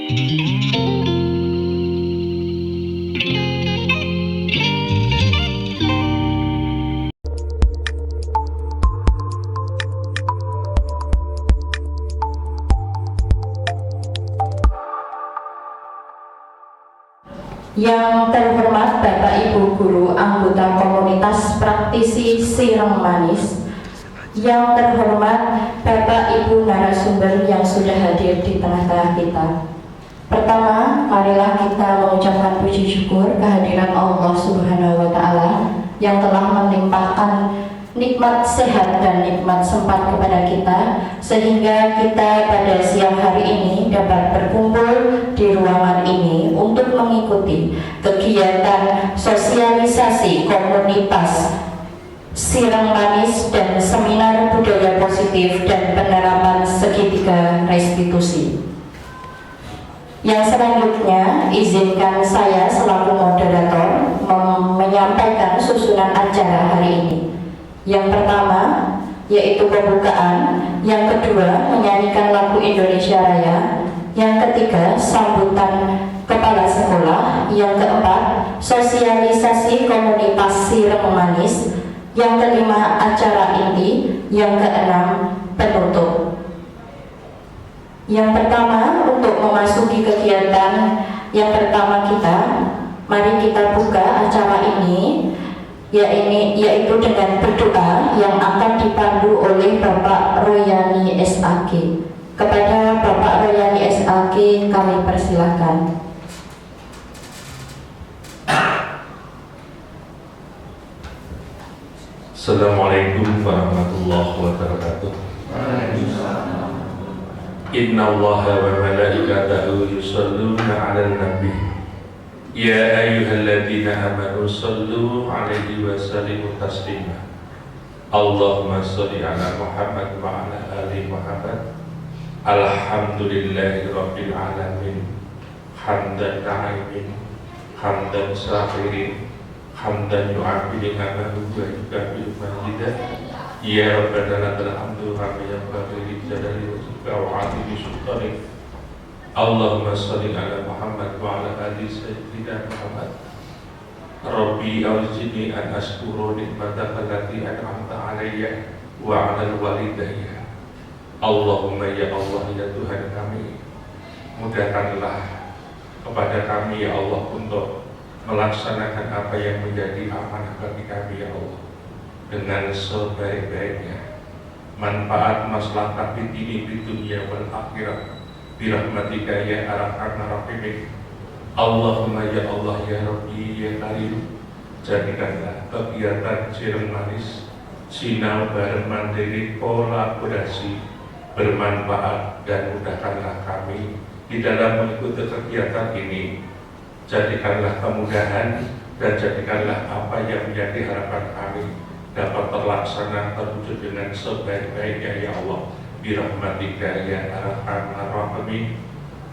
Yang terhormat Bapak Ibu Guru anggota komunitas praktisi Sireng Manis, yang terhormat Bapak Ibu narasumber yang sudah hadir di tengah-tengah kita. Pertama, marilah kita mengucapkan puji syukur kehadiran Allah Subhanahu wa Ta'ala yang telah melimpahkan nikmat sehat dan nikmat sempat kepada kita, sehingga kita pada siang hari ini dapat berkumpul di ruangan ini untuk mengikuti kegiatan sosialisasi komunitas Sireng Manis dan seminar budaya positif dan penerapan segitiga restitusi. Yang selanjutnya, izinkan saya selaku moderator menyampaikan susunan acara hari ini. Yang pertama yaitu pembukaan, yang kedua menyanyikan lagu Indonesia Raya, yang ketiga sambutan kepala sekolah, yang keempat sosialisasi komunitas Sireng Manis, yang kelima acara inti, yang keenam penutup. Yang pertama, untuk memasuki kegiatan yang pertama kita, mari kita buka acara ini yaitu dengan berdoa yang akan dipandu oleh Bapak Royani SAG. Kepada Bapak Royani SAG kami persilakan. Assalamualaikum warahmatullahi wabarakatuh. Inna Allaha wa malaikatahu yusalluna 'alan nabi. Ya ayyuhalladzina amanu sallu 'alaihi wa sallimu taslima. Allahumma shalli 'ala Muhammad wa 'ala ali Muhammad. Alhamdulillahi rabbil alamin. Hamdan na'imin, hamdan syakirin, hamdan yu'afi ni'amahu wa yukafi majidah. Ya Rabbana lakal hamdu hamdan yanbaghi li jalali wajhika wa 'azimi sultanik. Allahumma shalli ala Muhammad wa ala ali sayyidina Muhammad. Rabbi awzini an ashkura nikmataka allati an'amta alayya wa 'ala walidayya. Allahumma ya Allah ya Tuhan kami, mudahkanlah kepada kami ya Allah untuk melaksanakan apa yang menjadi amanah bagi kami ya Allah dengan sebaik-baiknya, manfaat maslahat di dunia wal akhirah. Birahmatika ya arhamar rahimin. Allahumma ya Allah ya Rabbi ya Karim, jadikanlah kegiatan Sireng Manis sinau bareng mandiri kolaborasi bermanfaat, dan mudahkanlah kami di dalam mengikuti kegiatan ini. Jadikanlah kemudahan dan jadikanlah apa yang menjadi harapan kami dapat terlaksana terwujud dengan sebaik-baiknya ya Allah. Birahmatika ya arhamar rahimin.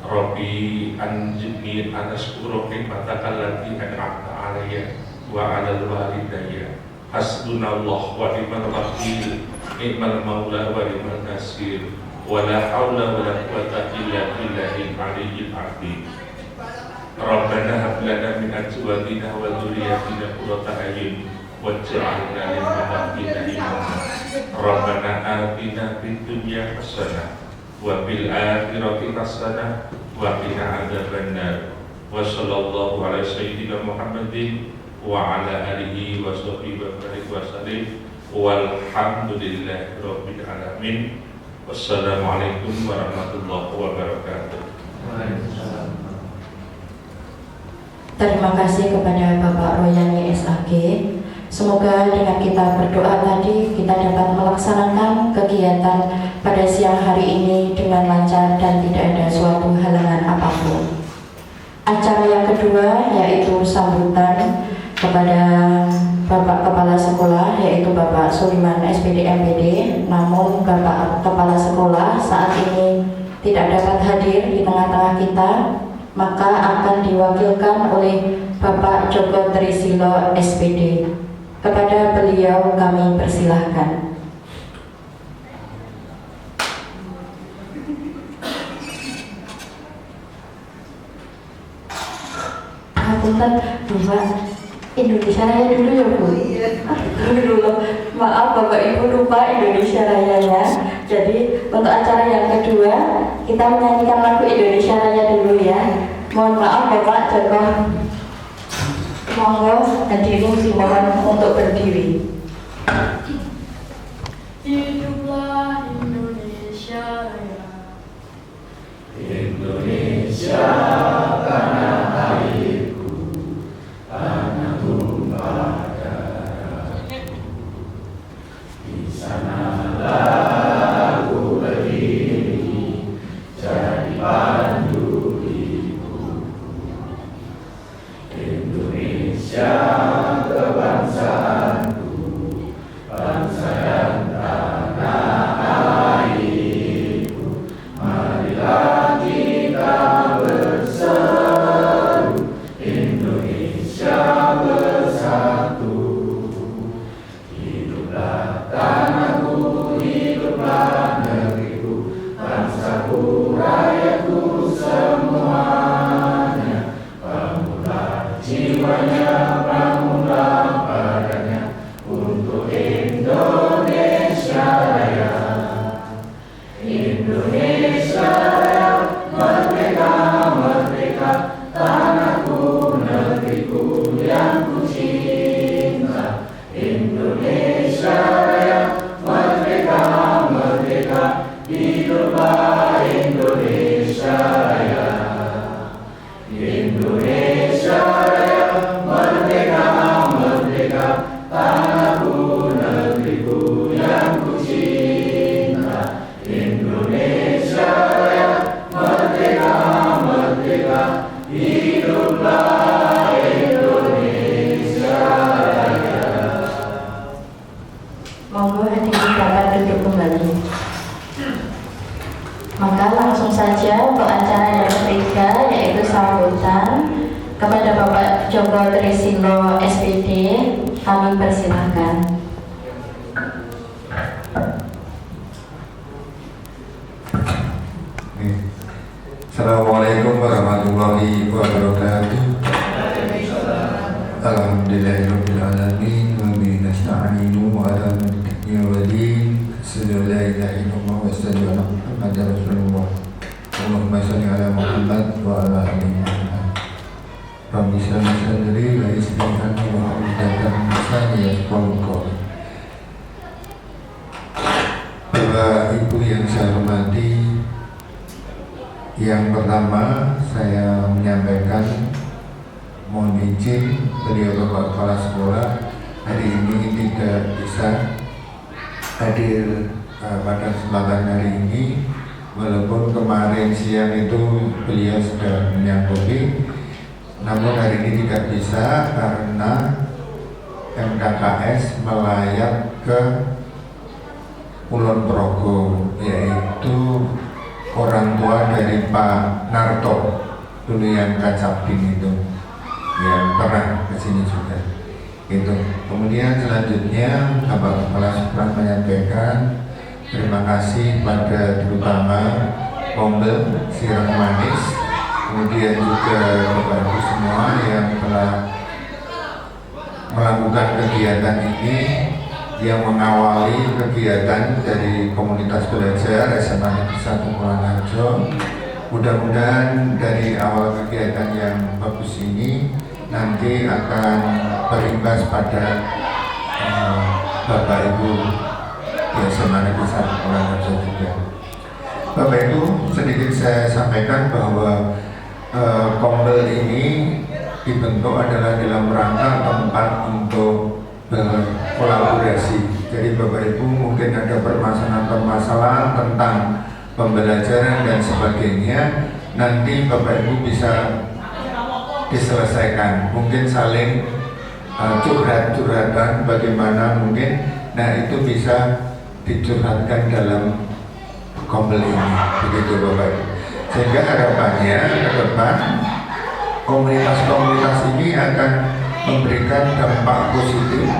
Rabbi anjini anaskuru nikmataka allati an'amta alayya wa 'alal walidayya. Hasbunallah wa ni'mal wakil, ni'mal maula wa ni'mal nasir, wa la haula wa la quwwata illa billahil aliyyil azim. Rabbana hab lana min azwajina wa dhurriyyatina qurrata a'yun waj'alna lil muttaqina imama. Rabbana atina fid dunya hasanah wa fil akhirati hasanah wa qina adzabannar. Wa sallallahu ala sayyidina Muhammadin wa ala alihi wa sahbihi wa barik wa sallim. Walhamdulillahi rabbil alamin. Wassalamualaikum warahmatullahi wabarakatuh. Terima kasih kepada Bapak Royani SAG. Semoga dengan kita berdoa tadi kita dapat melaksanakan kegiatan pada siang hari ini dengan lancar dan tidak ada suatu halangan apapun. Acara yang kedua yaitu sambutan kepada Bapak Kepala Sekolah, yaitu Bapak Suliman SPD MPD. Namun Bapak Kepala Sekolah saat ini tidak dapat hadir di tengah-tengah kita, maka akan diwakilkan oleh Bapak Joko Trisilo SPD. Kepada beliau kami persilahkan. Ngapunten, dua Indonesia Raya dulu ya Bu. Dulu, maaf Bapak Ibu lupa Indonesia Rayanya. Jadi untuk acara yang kedua kita menyanyikan lagu Indonesia Raya dulu ya. Mohon maaf Bapak Joko. Monggo hadirin dimohon untuk berdiri. Hiduplah Indonesia Raya. Indonesia tanah airku, tanah tumpah darahku. Di sanalah aku berdiri, jadi pandu hidupku. Indonesia kebangsaanku, bangsa dan tanah airku. Marilah kita bersatu, Indonesia bersatu. Hiduplah tanahku, hiduplah negeriku, bangsaku, rakyatku semuanya. Bangunlah jiwanya, bangunlah badannya untuk Indonesia Raya. Indonesia Raya, merdeka, merdeka, tanahku, negeriku yang ku cinta. Indonesia Raya, merdeka, merdeka, hiduplah Indonesia Raya. Indonesia Raya, merdeka, merdeka, tanahku, negeriku yang ku cinta. Indonesia Raya, merdeka, merdeka, hiduplah Indonesia Raya. Monggo hadirin dapat duduk kembali. Maka langsung saja untuk acara yang ketiga yaitu sambutan kepada Bapak Joko Trisilo SPD, kami persilahkan. Assalamualaikum warahmatullahi wabarakatuh. Alhamdulillahirabbil alamin wa bihi nasta'inu ala al-mulki wal-din. Asyhadu an la ilaha illallah wa asyhadu anna Muhammadar Rasulullah. Allahumma shalli ala Muhammad wa ala ali Muhammad. Rabbi shrah li sadri wa yassir li amri wa hlul 'uqdatam min lisani yafqahu qawli. Bapak Ibu yang saya hormati, yang pertama saya menyampaikan mohon izin beliau Bapak Kepala Sekolah hari ini tidak bisa hadir pada kesempatan hari ini, walaupun kemarin siang itu beliau sudah menyanggupi, namun hari ini tidak bisa karena MKKS melayat ke Kulon Progo, yaitu orang tua dari Pak Narto dulu yang Kacabin itu, yang pernah ke sini juga. Itu. Kemudian selanjutnya Bapak Kepala Sekolah menyampaikan terima kasih pada terutama Kombel Sirang Manis, kemudian juga Bapak Ibu semua yang telah melakukan kegiatan ini, yang mengawali kegiatan dari komunitas belajar SMA Negeri 1 Mulanarjo. Mudah-mudahan dari awal kegiatan yang bagus ini nanti akan berimbas pada Bapak Ibu di SMA Negeri 1 Mulanarjo juga. Bapak Ibu, sedikit saya sampaikan bahwa Kombel ini dibentuk adalah dalam rangka tempat untuk berkolaborasi. Jadi Bapak Ibu mungkin ada permasalahan-permasalahan tentang pembelajaran dan sebagainya, nanti Bapak Ibu bisa diselesaikan. Mungkin saling curhat-curhatan bagaimana mungkin, nah itu bisa dicurhatkan dalam Kombel ini, begitu Bapak Ibu. Sehingga harapannya ke depan komunitas-komunitas ini akan memberikan dampak positif,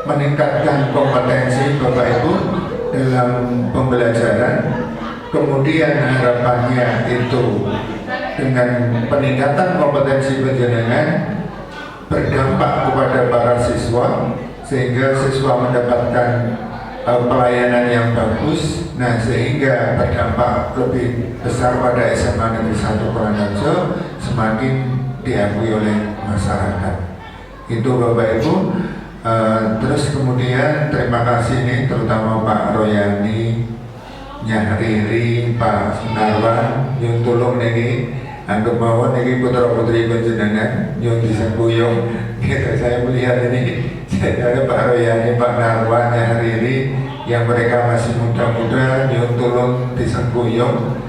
meningkatkan kompetensi Bapak Ibu dalam pembelajaran, kemudian harapannya itu dengan peningkatan kompetensi panjenengan berdampak kepada para siswa sehingga siswa mendapatkan pelayanan yang bagus, nah sehingga berdampak lebih besar pada SMA Negeri 1 Koronarjo, semakin diakui oleh masyarakat. Itu Bapak Ibu. Terus kemudian terima kasih nih terutama Pak Royani, Nyah Riri, Pak Sunarwan, yang tolong niki anggap mawon niki putra putri panjenengan yang disembuyung. Gitu saya melihat ini, saya ada Pak Royani, Pak Narwan, Nyah Riri yang mereka masih muda-muda, yang tolong disembuyung,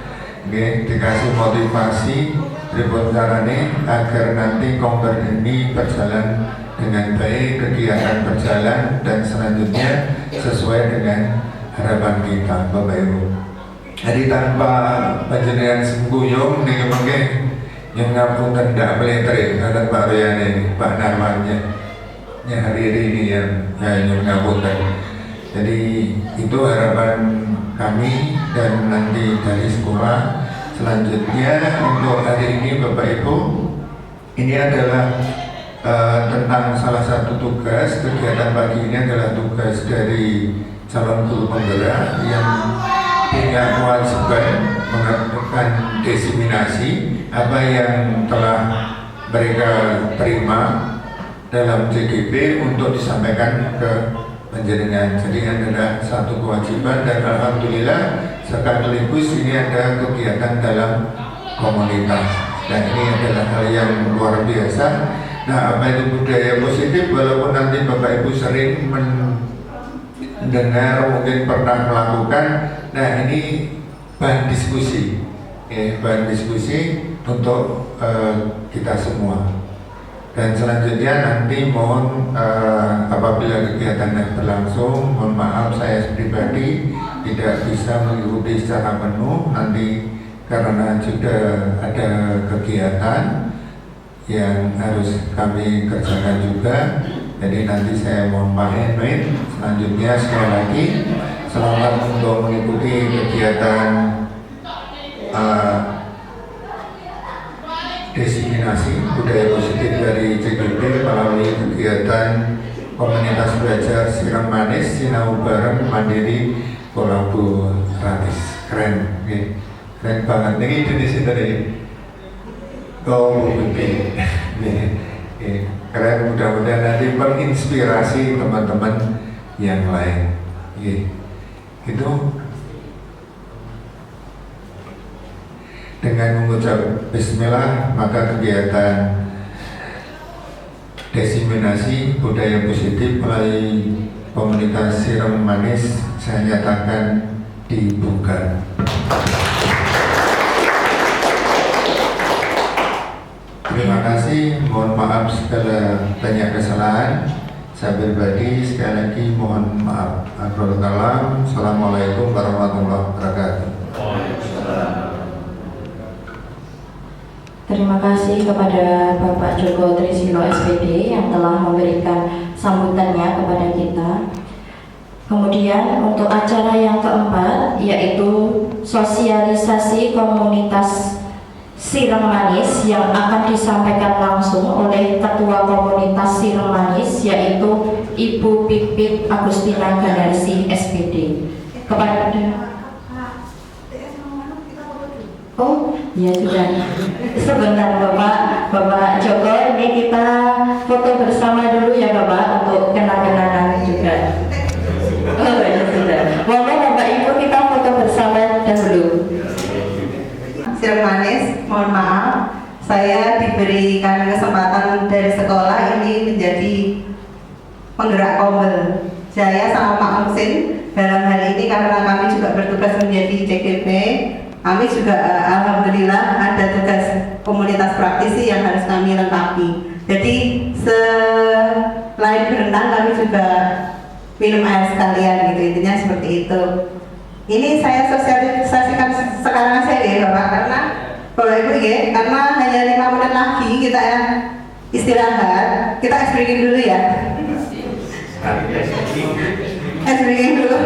dikasih motivasi pripun carane agar nanti komper ini berjalan dengan baik, kegiatan berjalan dan selanjutnya sesuai dengan harapan kita Bapak Ibu. Jadi tanpa panjenengan sembuyung nih mungkin yang ngapunten ndak meletre kata Pak Royani, Pak Narwannya, yang hari ini yang ngapunten. Jadi itu harapan kami dan nanti dari sekolah. Selanjutnya untuk hari ini Bapak Ibu, ini adalah tentang salah satu tugas kegiatan pagi ini adalah tugas dari calon guru penggerak yang punya kewajiban melakukan diseminasi apa yang telah mereka terima dalam CGP untuk disampaikan ke panjenengan. Jadi adalah satu kewajiban dan alhamdulillah sekaligus ini ada kegiatan dalam komunitas dan ini adalah hal yang luar biasa. Nah, apa itu budaya positif? Walaupun nanti Bapak Ibu sering mendengar, mungkin pernah melakukan. Nah, ini bahan diskusi, bahan diskusi untuk kita semua. Dan selanjutnya nanti mohon apabila kegiatan berlangsung, mohon maaf saya pribadi tidak bisa mengikuti secara penuh nanti karena juga ada kegiatan yang harus kami kerjakan juga. Jadi nanti saya mohon maaf. Selanjutnya sekali lagi selamat untuk mengikuti kegiatan diseminasi budaya positif dari CGP melalui kegiatan komunitas belajar Siram Manis, Sinau Bareng Mandiri Kolaboratif. Keren, keren banget. Ini Indonesia tadi. Oh, keren, mudah-mudahan nanti menginspirasi teman-teman yang lain. Itu dengan mengucap Bismillah, maka kegiatan diseminasi budaya positif melalui komunitas Siram Manis saya nyatakan dibuka. Terima kasih, mohon maaf segala banyak kesalahan saya pribadi. Sekali lagi mohon maaf. Assalamualaikum warahmatullahi wabarakatuh. Terima kasih kepada Bapak Joko Trisilo SPD yang telah memberikan sambutannya kepada kita. Kemudian untuk acara yang keempat yaitu sosialisasi komunitas Siram Manis yang akan disampaikan langsung oleh Ketua Komunitas Siram Manis yaitu Ibu Pipit Agustina Ganarsi SPD. Kepada ya sudah. Sebentar Bapak Joko, ini kita foto bersama dulu ya Bapak untuk kenang-kenangan juga. Oh ya sudah. Mohon Bapak Ibu kita foto bersama dahulu. Siram Manis, mohon maaf, saya diberikan kesempatan dari sekolah ini menjadi penggerak kombel. Saya sama Pak Musin dalam hal ini karena kami juga bertugas menjadi CGP. Kami juga alhamdulillah ada tugas komunitas praktisi yang harus kami lengkapi. Jadi selain berenang kami juga minum air sekalian gitu, intinya seperti itu. Ini saya sosialisasikan sekarang saja ya Bapak, karena Bapak Ibu ya, karena hanya 5 menit lagi kita istirahat, kita ice breaking dulu ya. Ice breaking dulu.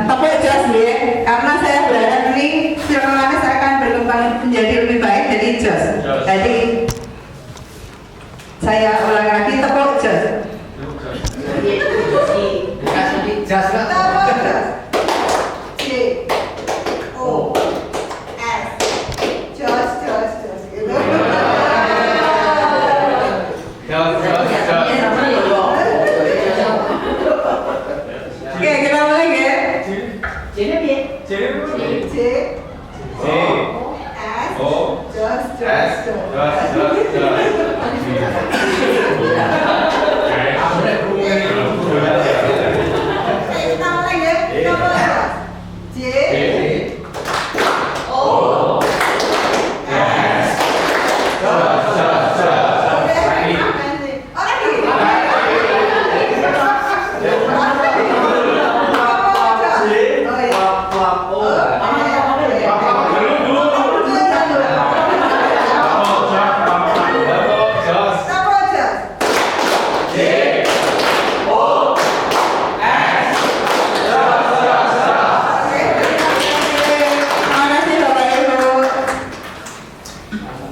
Tepuk jos ya, karena saya berharap ini J-nya piye? J. J. J. S. O. Jos. S. Kita ulang ya. Kita ulang. J. O. S.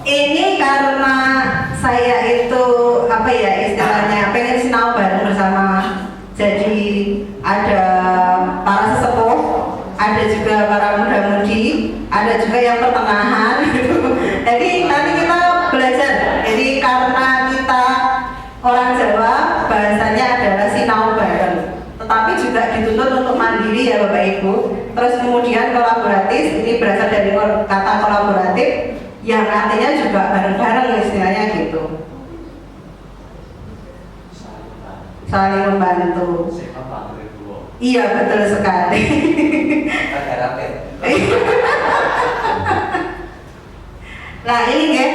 Ini karena saya itu apa ya istilahnya pengen sinau bareng bersama. Jadi ada para sesepuh, ada juga para muda-mudi, ada juga yang pertengahan gitu. Jadi nanti kita belajar. Jadi karena kita orang Jawa bahasanya adalah sinau bareng, tetapi juga dituntut untuk mandiri ya Bapak Ibu. Terus kemudian kolaboratif, ini berasal dari kata kolaboratif yang artinya juga bareng-bareng istilahnya gitu, saling membantu. Iya betul sekali. Nah ini ya,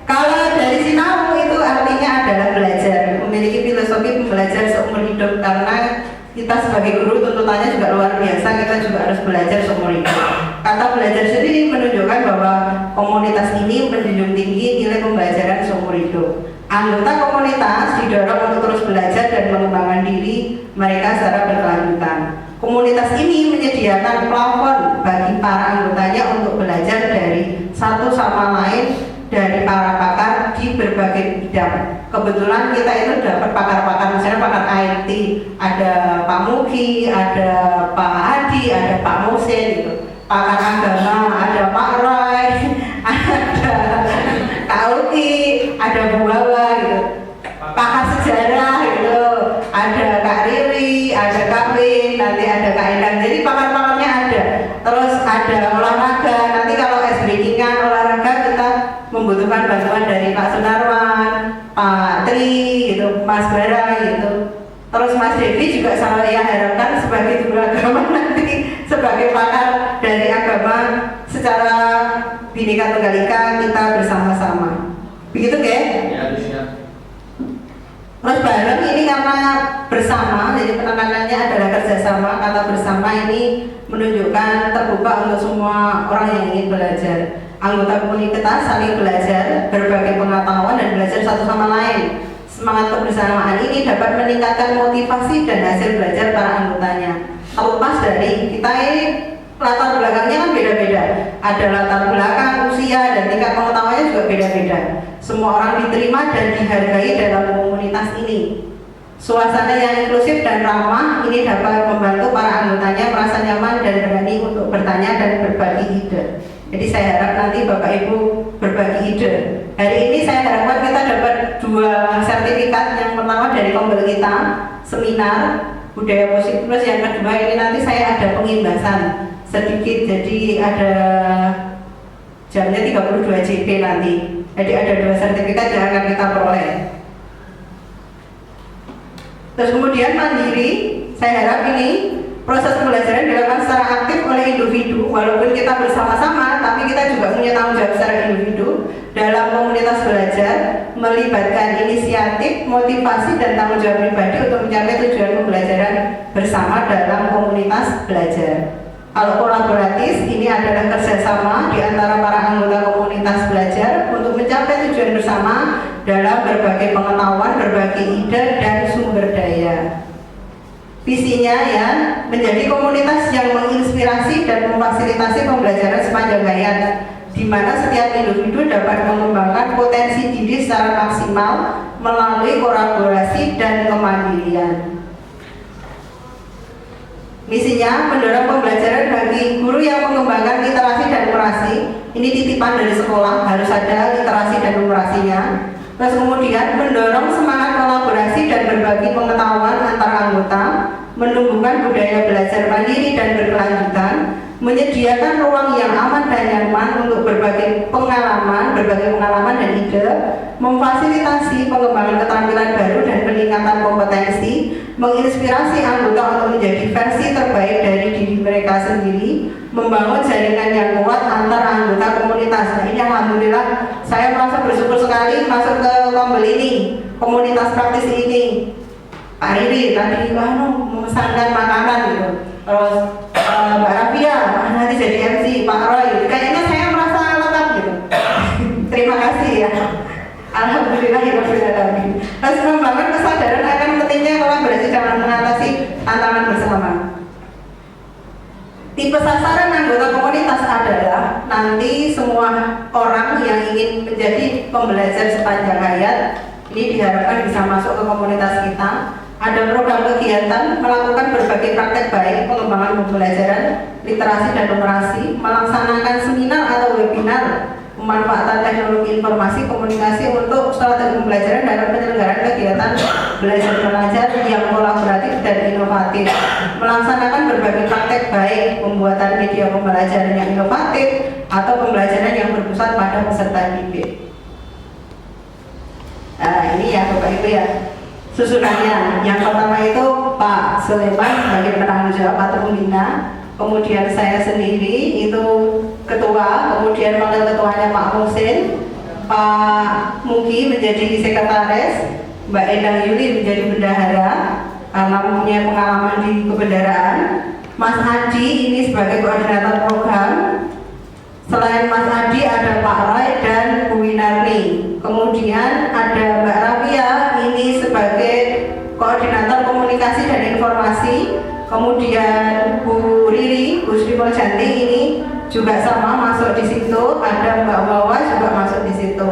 kalau dari sinau itu artinya adalah belajar, memiliki filosofi belajar seumur hidup, karena kita sebagai guru tuntutannya juga luar biasa, kita juga harus belajar seumur hidup. Kata belajar sendiri menunjukkan bahwa komunitas ini menjunjung tinggi nilai pembelajaran seumur hidup. Anggota komunitas didorong untuk terus belajar dan mengembangkan diri mereka secara berkelanjutan. Komunitas ini menyediakan plafon bagi para anggotanya untuk belajar dari satu sama lain dari para pakar di berbagai bidang. Kebetulan kita itu dapat pakar-pakar, misalnya pakar IT, ada Pak Mugi, ada Pak Hadi, ada Pak Musin gitu. Pakar agama, ada Pak Roy, ada Kak Uki, ada Bu Wawa gitu. Pakar sejarah gitu, ada Kak Riri, ada Kak Win, nanti ada Kak Endang. Jadi pakar-pakarnya ada. Terus ada olahraga, nanti kalau ice breaking-an olahraga kita membutuhkan bantuan dari Pak Sunarwan, Pak Tri gitu, Mas Bara gitu. Terus Mas Devi juga saya harapkan sebagai guru agama nanti sebagai pakar dari agama secara Bhinneka Tunggal Ika kita bersama-sama. Begitu ya? Terus bareng ini karena bersama, jadi penekanannya adalah kerjasama. Kata bersama ini menunjukkan terbuka untuk semua orang yang ingin belajar. Anggota komunitas saling belajar, berbagai pengetahuan dan belajar satu sama lain. Semangat kebersamaan ini dapat meningkatkan motivasi dan hasil belajar para anggotanya. Terlepas dari kita ini latar belakangnya kan beda-beda. Ada latar belakang, usia, dan tingkat pengetahuannya juga beda-beda. Semua orang diterima dan dihargai dalam komunitas ini. Suasana yang inklusif dan ramah ini dapat membantu para anggotanya merasa nyaman dan berani untuk bertanya dan berbagi ide. Jadi saya harap nanti Bapak Ibu berbagi ide. Hari ini saya harapkan kita dapat 2 sertifikat. Yang pertama dari Kombel kita, seminar budaya positif. Yang kedua ini nanti saya ada pengimbasan sedikit, jadi ada jamnya 32 JP nanti. Jadi ada 2 sertifikat yang akan kita peroleh. Terus kemudian mandiri, saya harap ini proses pembelajaran dilakukan secara aktif oleh individu, walaupun kita bersama-sama, tapi kita juga punya tanggung jawab secara individu dalam komunitas belajar, melibatkan inisiatif, motivasi, dan tanggung jawab pribadi untuk mencapai tujuan pembelajaran bersama dalam komunitas belajar. Kalau kolaboratif, ini adalah kerjasama di antara para anggota komunitas belajar untuk mencapai tujuan bersama dalam berbagai pengetahuan, berbagai ide, dan sumber daya. Visinya ya, menjadi komunitas yang menginspirasi dan memfasilitasi pembelajaran sepanjang hayat, di mana setiap individu dapat mengembangkan potensi diri secara maksimal melalui kolaborasi dan kemandirian. Misinya mendorong pembelajaran bagi guru yang mengembangkan literasi dan numerasi. Ini titipan dari sekolah, harus ada literasi dan numerasinya. Terus kemudian mendorong semangat kolaborasi dan berbagi pengetahuan antar anggota, menumbuhkan budaya belajar mandiri dan berkelanjutan, menyediakan ruang yang aman dan nyaman untuk berbagai pengalaman dan ide, memfasilitasi pengembangan keterampilan baru dan peningkatan kompetensi, menginspirasi anggota untuk menjadi versi terbaik dari diri mereka sendiri, membangun jaringan yang kuat antar anggota komunitas. Nah, ini alhamdulillah saya merasa bersyukur sekali masuk ke Kombel ini, komunitas praktisi ini. Pak Riri tadi memesankan makanan gitu. Terus Mbak Rafia nanti jadi MC, Pak Roy. Kayaknya saya merasa lengkap gitu. Terima kasih ya. Alhamdulillah ya Rabbil. Terus membangun kesadaran akan pentingnya kolaborasi dalam mengatasi tantangan bersama. Tipe sasaran anggota komunitas adalah nanti semua orang yang ingin menjadi pembelajar sepanjang hayat. Ini diharapkan bisa masuk ke komunitas kita. Ada program kegiatan melakukan berbagai praktek baik, pengembangan pembelajaran, literasi dan numerasi, melaksanakan seminar atau webinar, pemanfaatan teknologi informasi komunikasi untuk strategi pembelajaran dalam penyelenggaraan kegiatan belajar mengajar yang kolaboratif dan inovatif, melaksanakan berbagai praktek baik, pembuatan media pembelajaran yang inovatif atau pembelajaran yang berpusat pada peserta didik. Nah, ini ya Bapak Ibu ya. Susunannya, yang pertama itu Pak Sulaiman sebagai penanggung jawab atau pembina, kemudian saya sendiri itu ketua, kemudian wakil ketuanya Pak Musin, Pak Mugi menjadi sekretaris, Mbak Endang Yuli menjadi bendahara karena mempunyai pengalaman di kebendaraan, Mas Adi ini sebagai koordinator program. Selain Mas Adi ada Pak Roy dan Bu Winarni. Kemudian ada Mbak Rafia ini sebagai koordinator komunikasi dan informasi. Kemudian Bu Riri, Bu Sri Muljanti ini juga sama masuk di situ. Ada Mbak Wawa juga masuk di situ.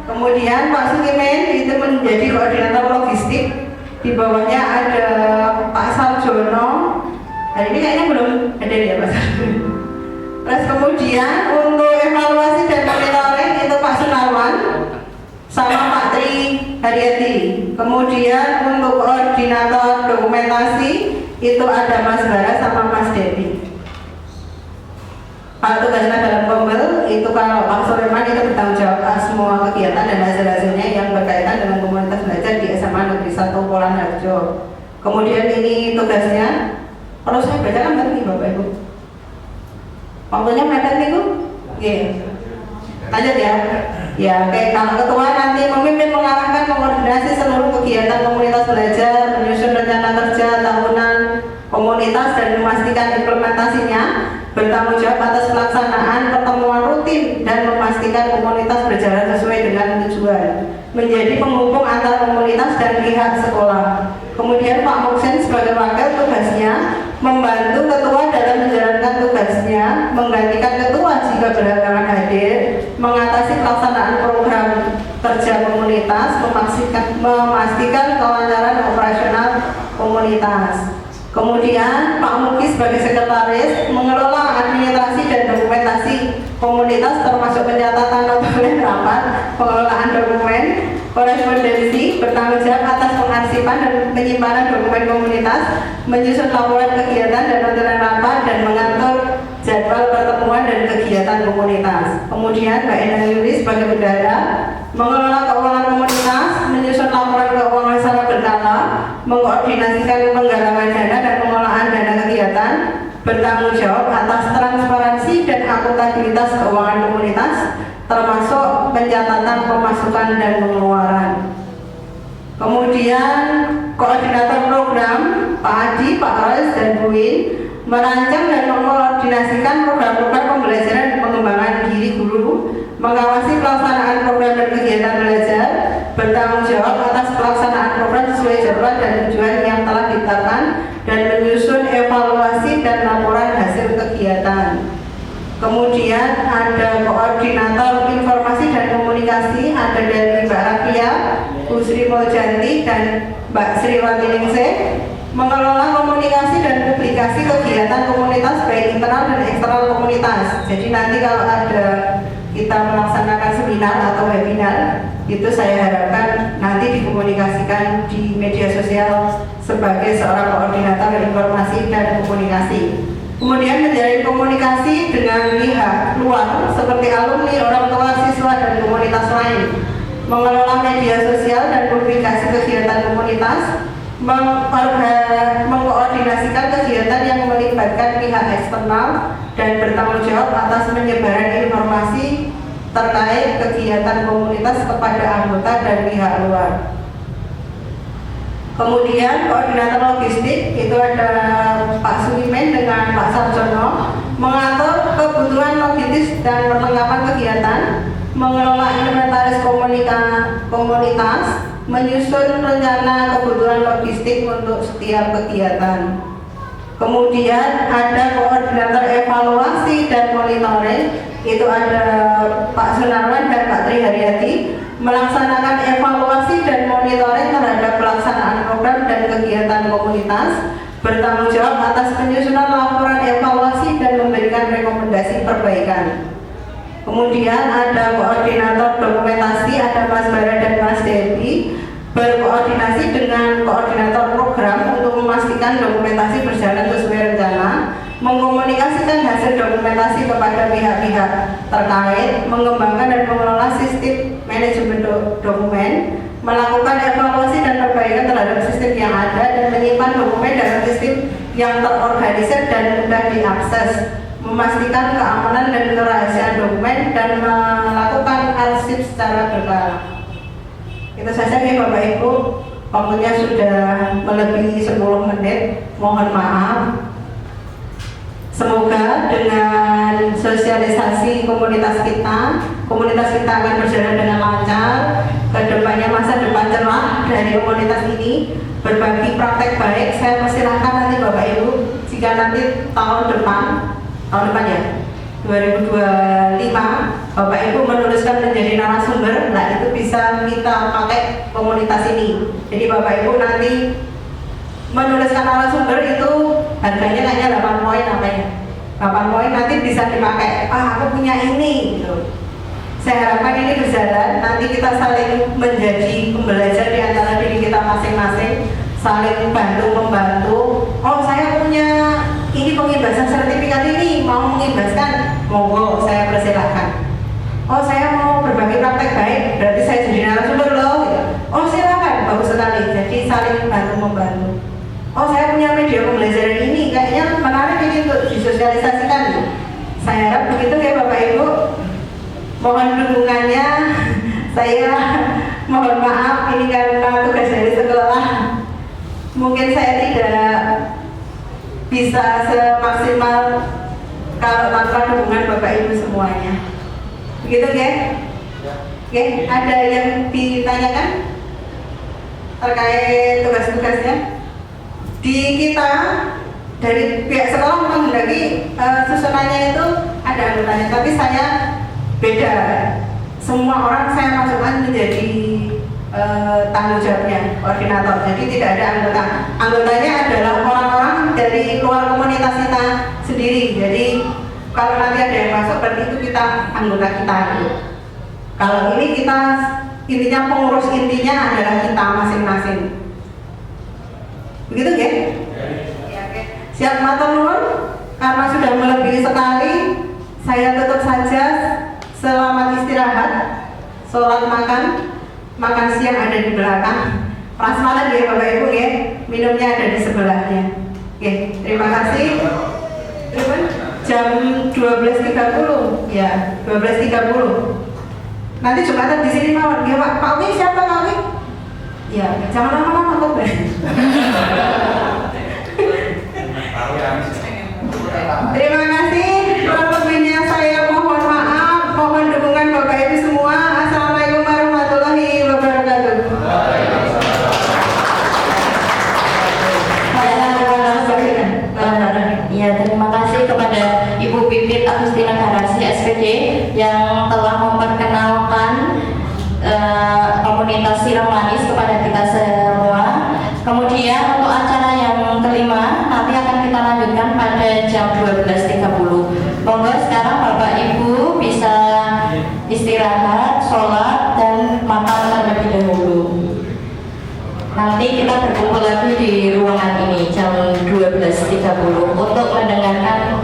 Kemudian Pak Sukimen itu menjadi koordinator logistik. Di bawahnya ada Pak Sarjono. Hari ini kayaknya belum ada ya Pak Sarjono. Terus kemudian untuk evaluasi dan monitoring itu Pak Sunarwan sama Pak Tri Haryati. Kemudian untuk koordinator dokumentasi itu ada Mas Bara sama Mas Devi. Pak tugasnya dalam Kombel itu kalau Pak Sulaiman itu bertanggung jawab atas semua kegiatan dan hasil-hasilnya yang berkaitan dengan komunitas belajar di SMA Negeri 1 Polanharjo. Kemudian ini tugasnya, kalau saya bacakan berarti Bapak Ibu. Waktunya mepet nih Bu? Iya. Lanjut ya. Ya, kayak kalau ketua nanti memimpin, mengarahkan, mengkoordinasi seluruh kegiatan komunitas belajar, menyusun rencana kerja tahunan komunitas dan memastikan implementasinya, bertanggung jawab atas pelaksanaan pertemuan rutin dan memastikan komunitas berjalan sesuai dengan tujuan, menjadi penghubung antar komunitas dan pihak sekolah. Kemudian Pak Muksin sebagai wakil tugasnya membantu ketua dalam menjalankan tugasnya, menggantikan ketua jika berhalangan hadir, mengatasi pelaksanaan program kerja komunitas, memastikan kelancaran operasional komunitas. Kemudian Pak Mugi sebagai sekretaris mengelola administrasi dan dokumentasi komunitas termasuk pencatatan notulen rapat, pengelolaan dokumen, korespondensi, bertanggung jawab atas pengarsipan dan penyimpanan dokumen komunitas, menyusun laporan kegiatan dan notulen rapat dan mengatur jadwal pertemuan dan kegiatan komunitas. Kemudian Mbak Endang Yuli sebagai bendahara mengelola keuangan komunitas, menyusun laporan keuangan secara berkala, mengkoordinasikan penggalangan dana dan pengelolaan dana kegiatan, bertanggung jawab atas transparansi dan akuntabilitas keuangan komunitas, termasuk pencatatan pemasukan dan pengeluaran. Kemudian koordinator program Pak Adi, Pak Royce dan Bu Win merancang dan mengkoordinasikan program-program pembelajaran dan pengembangan diri guru, mengawasi pelaksanaan program dan kegiatan belajar, bertanggung jawab atas pelaksanaan program sesuai jadwal dan tujuan yang telah ditetapkan, dan menyusun evaluasi dan laporan hasil kegiatan. Kemudian ada koordinator informasi dan komunikasi, ada dari Mbak Rafia, Bu Sri Muljanti dan Mbak Sri Watiningsih, mengelola komunikasi dan publikasi kegiatan komunitas baik internal dan eksternal komunitas. Jadi nanti kalau ada kita melaksanakan seminar atau webinar, itu saya harapkan nanti dikomunikasikan di media sosial sebagai seorang koordinator informasi dan komunikasi. Kemudian menjalin komunikasi dengan pihak luar seperti alumni, orang tua, siswa, dan komunitas lain. Mengelola media sosial dan publikasi kegiatan komunitas. Mengkoordinasikan kegiatan yang melibatkan pihak eksternal dan bertanggung jawab atas penyebaran informasi terkait kegiatan komunitas kepada anggota dan pihak luar. Kemudian koordinator logistik itu ada Pak Sulimen dengan Pak Sarjono, mengatur kebutuhan logistis dan perlengkapan kegiatan, mengelola inventaris komunitas, menyusun rencana kebutuhan logistik untuk setiap kegiatan. Kemudian ada koordinator evaluasi dan monitoring, itu ada Pak Sunarwan dan Pak Triharyati, melaksanakan evaluasi dan monitoring terhadap pelaksanaan program dan kegiatan komunitas, bertanggung jawab atas penyusunan laporan evaluasi dan memberikan rekomendasi perbaikan. Kemudian ada koordinator dokumentasi, ada Mas Bara dan Mas Devi, berkoordinasi dengan koordinator program untuk memastikan dokumentasi berjalan sesuai rencana, mengkomunikasikan hasil dokumentasi kepada pihak-pihak terkait, mengembangkan dan mengelola sistem manajemen dokumen, melakukan evaluasi dan perbaikan terhadap sistem yang ada, dan menyimpan dokumen dalam sistem yang terorganisir dan mudah diakses, memastikan keamanan dan kerahasiaan dokumen, dan melakukan arsip secara berkala. Itu saja ya Bapak Ibu, waktunya sudah melebihi 10 menit, mohon maaf. Semoga dengan sosialisasi komunitas kita akan berjalan dengan lancar. Kedepannya masa depan cerah dari komunitas ini, berbagi praktek baik. Saya persilahkan nanti Bapak Ibu, jika nanti tahun depan ya 2025 Bapak Ibu menuliskan menjadi narasumber, nah itu bisa kita pakai komunitas ini. Jadi Bapak Ibu nanti menuliskan narasumber itu harganya kayaknya 8 poin namanya. 8 poin nanti bisa dipakai. Aku punya ini gitu. Saya harapkan ini berjalan, nanti kita saling menjadi pembelajar di antara diri kita masing-masing, saling bantu-membantu. Oh, saya punya ini pengimbasan sertifikat ini, mau mengibaskan, monggo saya persilahkan. Oh, saya mau berbagi praktek baik, berarti saya jadi narasumber loh gitu. Oh, silakan, bagus sekali. Jadi saling bantu-membantu. Oh, saya punya media pembelajaran ini, kayaknya menarik ini untuk disosialisasikan. Saya harap begitu ya Bapak Ibu. Mohon dukungannya. Saya mohon maaf ini karena tugas dari sekolah. Mungkin saya tidak bisa semaksimal kalau tanpa dukungan Bapak Ibu semuanya. Begitu ya? Oke, ada yang ditanyakan terkait tugas-tugasnya? Di kita dari pihak sekolah menghendaki susunannya itu ada anggotanya, tapi saya beda. Semua orang saya masukkan menjadi tanggung jawabnya koordinator. Jadi tidak ada anggota. Anggotanya adalah orang-orang dari luar komunitas kita sendiri. Jadi kalau nanti ada yang masuk berarti itu kita anggota kita. Kalau ini kita intinya pengurus intinya adalah kita masing-masing. Begitu ya? Ya, oke. Siap matur nuwun, karena sudah melebihi sekali, saya tutup saja. Selamat istirahat, sholat makan siang ada di belakang. Prasmanan ya Bapak Ibu ya, minumnya ada di sebelahnya. Oke, terima kasih. Jam 12.30 ya, 12.30. Nanti Jumatan di sini mawon. Ya Pak Wi, siapa Pak Wi? Ya, jangan lama-lama kok. Terima kasih. Kurang lebihnya saya mohon maaf, mohon dukungan Bapak Ibu semua. Assalamualaikum warahmatullahi wabarakatuh. Ya, terima kasih kepada Ibu Pipit Agustina Garasi SPD yang telah memperkenalkan komunitas Sirang Manis kepada kita semua. Kemudian untuk acara yang kelima nanti akan kita lanjutkan pada jam 12.30. Monggo sekarang Bapak Ibu bisa istirahat, sholat, dan makan terlebih dahulu. Nanti kita berkumpul lagi di ruangan ini jam 12.30 untuk mendengarkan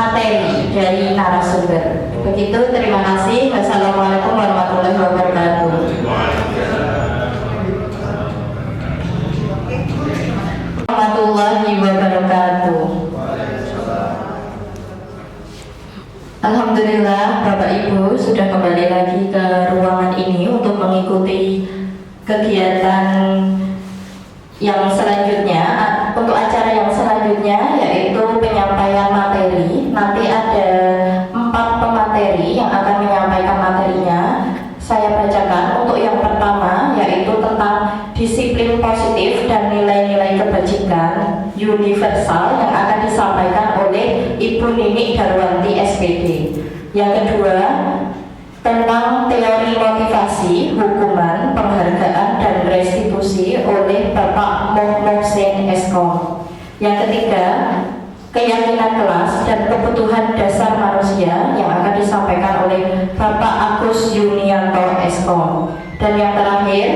materi dari narasumber. Begitu, terima kasih. Wassalamualaikum warahmatullahi wabarakatuh. Warahmatullahi wabarakatuh. Alhamdulillah, Bapak Ibu sudah kembali lagi ke ruangan ini untuk mengikuti kegiatan yang selanjutnya. Untuk acara yang selanjutnya yaitu penyampaian materi. Nanti ada 4 pemateri yang akan menyampaikan materinya. Saya bacakan. Untuk yang pertama yaitu tentang disiplin positif dan nilai-nilai kebajikan universal yang akan disampaikan oleh Ibu Ninik Darwanti SPD. Yang kedua tentang teori motivasi, hukuman, penghargaan, dan restitusi oleh Bapak Mohsin Eskom. Yang ketiga, keyakinan kelas dan kebutuhan dasar manusia yang akan disampaikan oleh Bapak Agus Yunianto Eskom. Dan yang terakhir,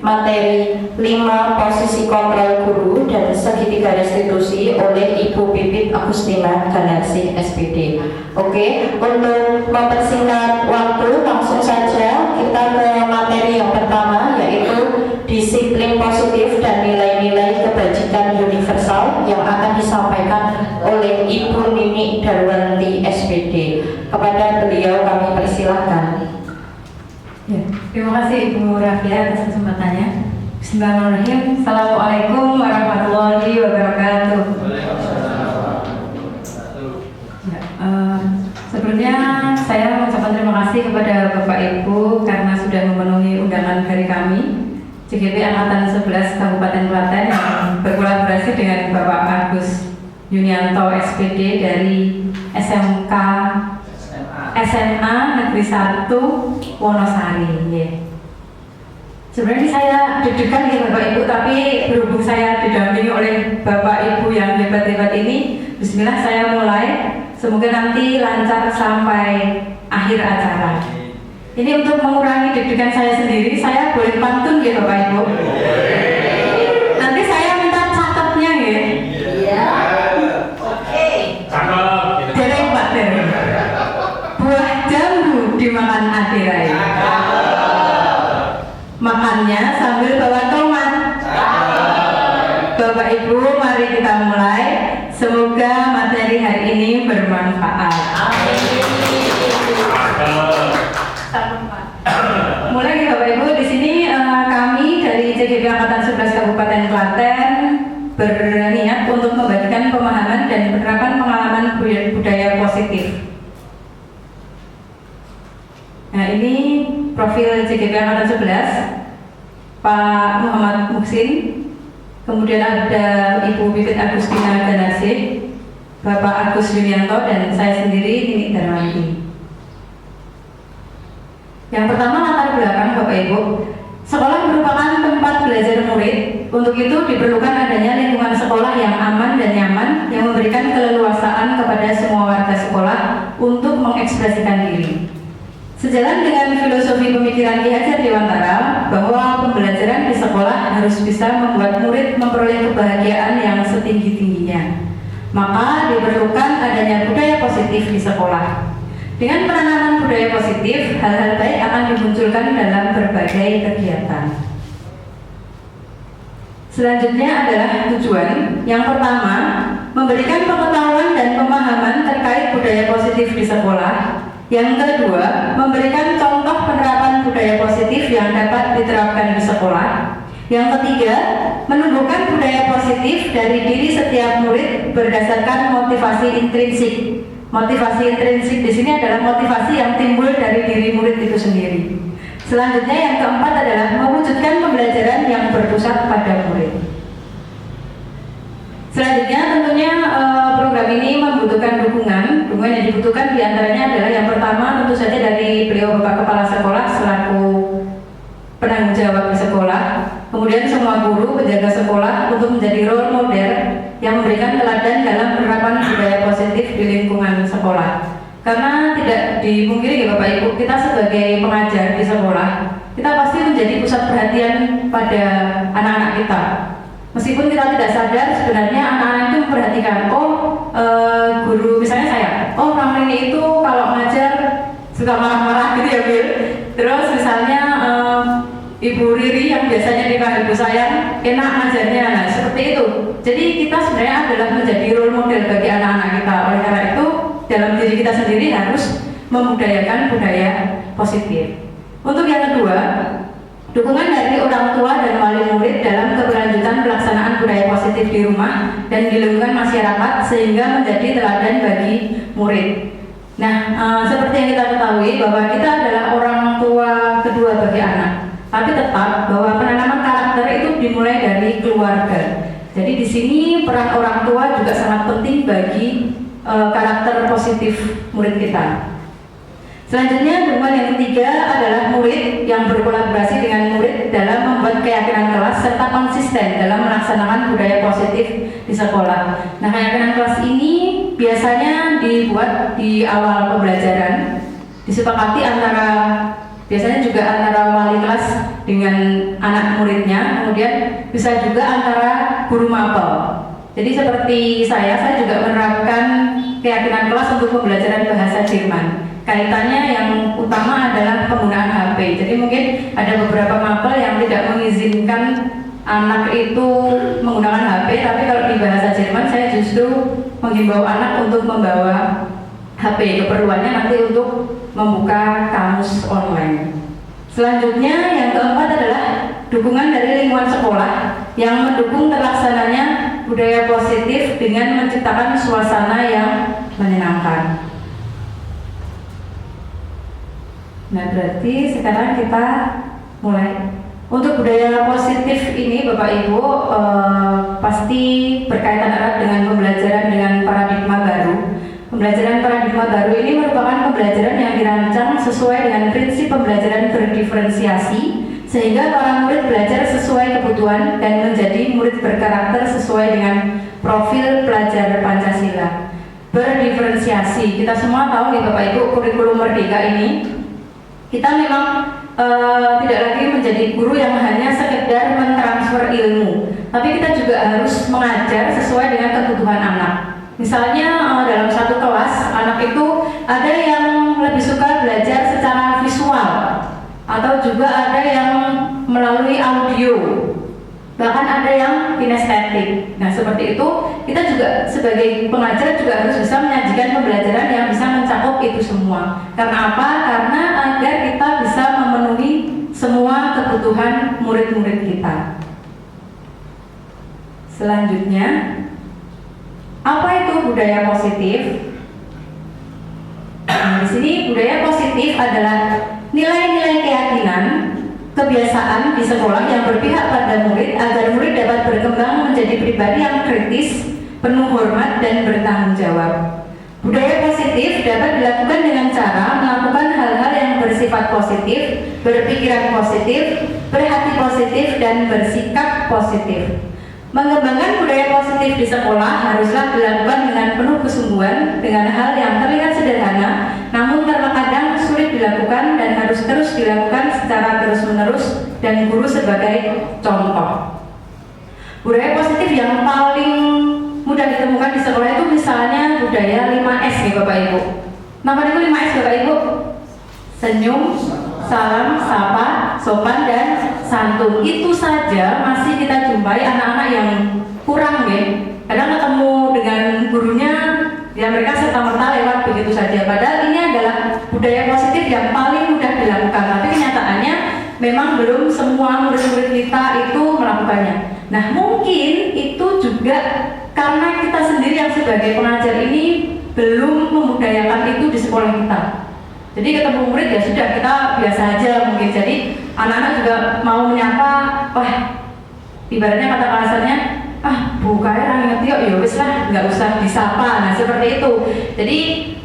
materi 5 posisi kontrol guru dan segitiga restitusi oleh Ibu Pipit Agustina Ganarsi SPD. Oke, untuk mempersingkat waktu langsung saja kita ke materi yang pertama yaitu disiplin positif dan nilai-nilai kebajikan universal yang akan disampaikan oleh Ibu Ninik Darwanti SPD. Kepada beliau kami persilahkan. Ya, terima kasih Ibu Rafia atas kesempatannya. Bismillahirrahmanirrahim. Assalamualaikum warahmatullahi wabarakatuh. Ya, sebelumnya saya mengucapkan terima kasih kepada Bapak Ibu karena sudah memenuhi undangan dari kami CGP Angkatan 11 Kabupaten Klaten yang berkolaborasi dengan Bapak Agus Yunianto SPD dari SMA Negeri 1 Wonosari. Ya. Sebenarnya saya deg-degan ya Bapak Ibu, tapi berhubung saya didampingi oleh Bapak Ibu yang hebat-hebat ini, bismillah saya mulai. Semoga nanti lancar sampai akhir acara. Ini untuk mengurangi deg-degan saya sendiri, saya boleh pantun ya Bapak Ibu? Nanti saya minta catatnya ya. Iya. Oke. Catat. Dereng Pak Dereng. Buah jambu dimakan adirai. Makannya sambil bawa tomat. Bapak Ibu, mari kita mulai. Semoga materi hari ini bermanfaat. Mulai ya Bapak Ibu, di sini kami dari CGP Angkatan 11 Kabupaten Klaten berniat untuk membagikan pemahaman dan penerapan pengalaman budaya positif. Nah, ini profil CGP Angkatan 11, Pak Muhammad Muhsin, kemudian ada Ibu Pipit Agustina Ganarsi, Bapak Agus Yunianto, dan saya sendiri Ninik Darwanti. Yang pertama, latar belakang Bapak Ibu. Sekolah merupakan tempat belajar murid. Untuk itu diperlukan adanya lingkungan sekolah yang aman dan nyaman yang memberikan keleluasaan kepada semua warga sekolah untuk mengekspresikan diri. Sejalan dengan filosofi pemikiran Ki Hajar Dewantara bahwa pembelajaran di sekolah harus bisa membuat murid memperoleh kebahagiaan yang setinggi-tingginya, maka diperlukan adanya budaya positif di sekolah. Dengan penanaman budaya positif, hal-hal baik akan dimunculkan dalam berbagai kegiatan. Selanjutnya adalah tujuan. Yang pertama, memberikan pengetahuan dan pemahaman terkait budaya positif di sekolah. Yang kedua, memberikan contoh penerapan budaya positif yang dapat diterapkan di sekolah. Yang ketiga, menumbuhkan budaya positif dari diri setiap murid berdasarkan motivasi intrinsik. Motivasi intrinsik di sini adalah motivasi yang timbul dari diri murid itu sendiri. Selanjutnya yang keempat adalah mewujudkan pembelajaran yang berpusat pada murid. Selanjutnya tentunya program ini membutuhkan dukungan. Dukungan yang dibutuhkan diantaranya adalah yang pertama tentu saja dari beliau Bapak Kepala Sekolah selaku penanggung jawab di sekolah. Kemudian semua guru, penjaga sekolah untuk menjadi role model yang memberikan teladan dalam penerapan budaya positif di lingkungan sekolah. Karena tidak dimungkiri ya Bapak Ibu, kita sebagai pengajar di sekolah, kita pasti menjadi pusat perhatian pada anak-anak kita. Meskipun kita tidak sadar, sebenarnya anak-anak itu memperhatikan, guru misalnya saya, orang ini itu kalau ngajar suka marah-marah gitu ya Bil. Terus misalnya Ibu Riri yang biasanya dipanggil Bu Sayang enak ngajarnya, nah seperti itu. Jadi kita sebenarnya adalah menjadi role model bagi anak-anak kita. Oleh karena itu dalam diri kita sendiri harus membudayakan budaya positif. Untuk yang kedua, dukungan dari orang tua dan wali murid dalam keberlanjutan pelaksanaan budaya positif di rumah dan di lingkungan masyarakat sehingga menjadi teladan bagi murid. Nah, seperti yang kita ketahui bahwa kita adalah orang tua kedua bagi anak, tapi tetap bahwa penanaman karakter itu dimulai dari keluarga. Jadi di sini peran orang tua juga sangat penting bagi karakter positif murid kita. Selanjutnya, dukungan yang ketiga adalah murid yang berkolaborasi dengan murid dalam membuat keyakinan kelas serta konsisten dalam melaksanakan budaya positif di sekolah. Nah, keyakinan kelas ini biasanya dibuat di awal pembelajaran, disepakati biasanya juga antara wali kelas dengan anak muridnya, kemudian bisa juga antara guru mapel. Jadi seperti saya juga menerapkan keyakinan kelas untuk pembelajaran bahasa Jerman. Kaitannya yang utama adalah penggunaan HP. Jadi mungkin ada beberapa mapel yang tidak mengizinkan anak itu menggunakan HP, tapi kalau di bahasa Jerman saya justru menghimbau anak untuk membawa HP. Keperluannya nanti untuk membuka kamus online. Selanjutnya yang keempat adalah dukungan dari lingkungan sekolah yang mendukung terlaksananya budaya positif dengan menciptakan suasana yang menyenangkan. Nah, berarti sekarang kita mulai. Untuk budaya positif ini Bapak Ibu pasti berkaitan erat dengan pembelajaran dengan paradigma baru. Pembelajaran paradigma baru ini merupakan pembelajaran yang dirancang sesuai dengan prinsip pembelajaran berdiferensiasi sehingga para murid belajar sesuai kebutuhan dan menjadi murid berkarakter sesuai dengan profil pelajar Pancasila. Berdiferensiasi, kita semua tahu nih Bapak Ibu, kurikulum Merdeka ini kita memang tidak lagi menjadi guru yang hanya sekedar mentransfer ilmu, tapi kita juga harus mengajar sesuai dengan kebutuhan anak. Misalnya dalam satu kelas, anak itu ada yang lebih suka belajar secara visual, atau juga ada yang melalui audio, bahkan ada yang kinestetik. Nah, seperti itu kita juga sebagai pengajar juga harus bisa menyajikan pembelajaran yang bisa mencakup itu semua. Karena apa? Karena agar kita bisa memenuhi semua kebutuhan murid-murid kita. Selanjutnya, apa itu budaya positif? Nah, di sini budaya positif adalah nilai-nilai keyakinan, kebiasaan di sekolah yang berpihak pada murid agar murid dapat berkembang menjadi pribadi yang kritis, penuh hormat dan bertanggung jawab. Budaya positif dapat dilakukan dengan cara melakukan hal-hal yang bersifat positif, berpikiran positif, berhati positif dan bersikap positif. Mengembangkan budaya positif di sekolah haruslah dilakukan dengan penuh kesungguhan dengan hal yang terlihat sederhana, namun terkadang sulit dilakukan dan harus terus dilakukan secara terus-menerus dan guru sebagai contoh. Budaya positif yang paling mudah ditemukan di sekolah itu misalnya budaya 5S nih Bapak Ibu. Nama itu 5S Bapak Ibu? Senyum, salam, sapa, sopan dan santun. Itu saja masih kita jumpai anak-anak yang kurang ya. Kadang ketemu dengan gurunya, ya mereka serta-merta lewat begitu saja. Padahal ini adalah budaya positif yang paling mudah dilakukan. Tapi kenyataannya memang belum semua murid-murid kita itu melakukannya. Nah, mungkin itu juga karena kita sendiri yang sebagai pengajar ini belum membudayakan itu di sekolah kita. Jadi ketemu murid ya sudah, kita biasa aja mungkin. Jadi anak-anak juga mau menyapa, wah ibaratnya kata kasarnya, Bu Kaira ngerti yuk, ya wis lah, nggak usah disapa. Nah seperti itu. Jadi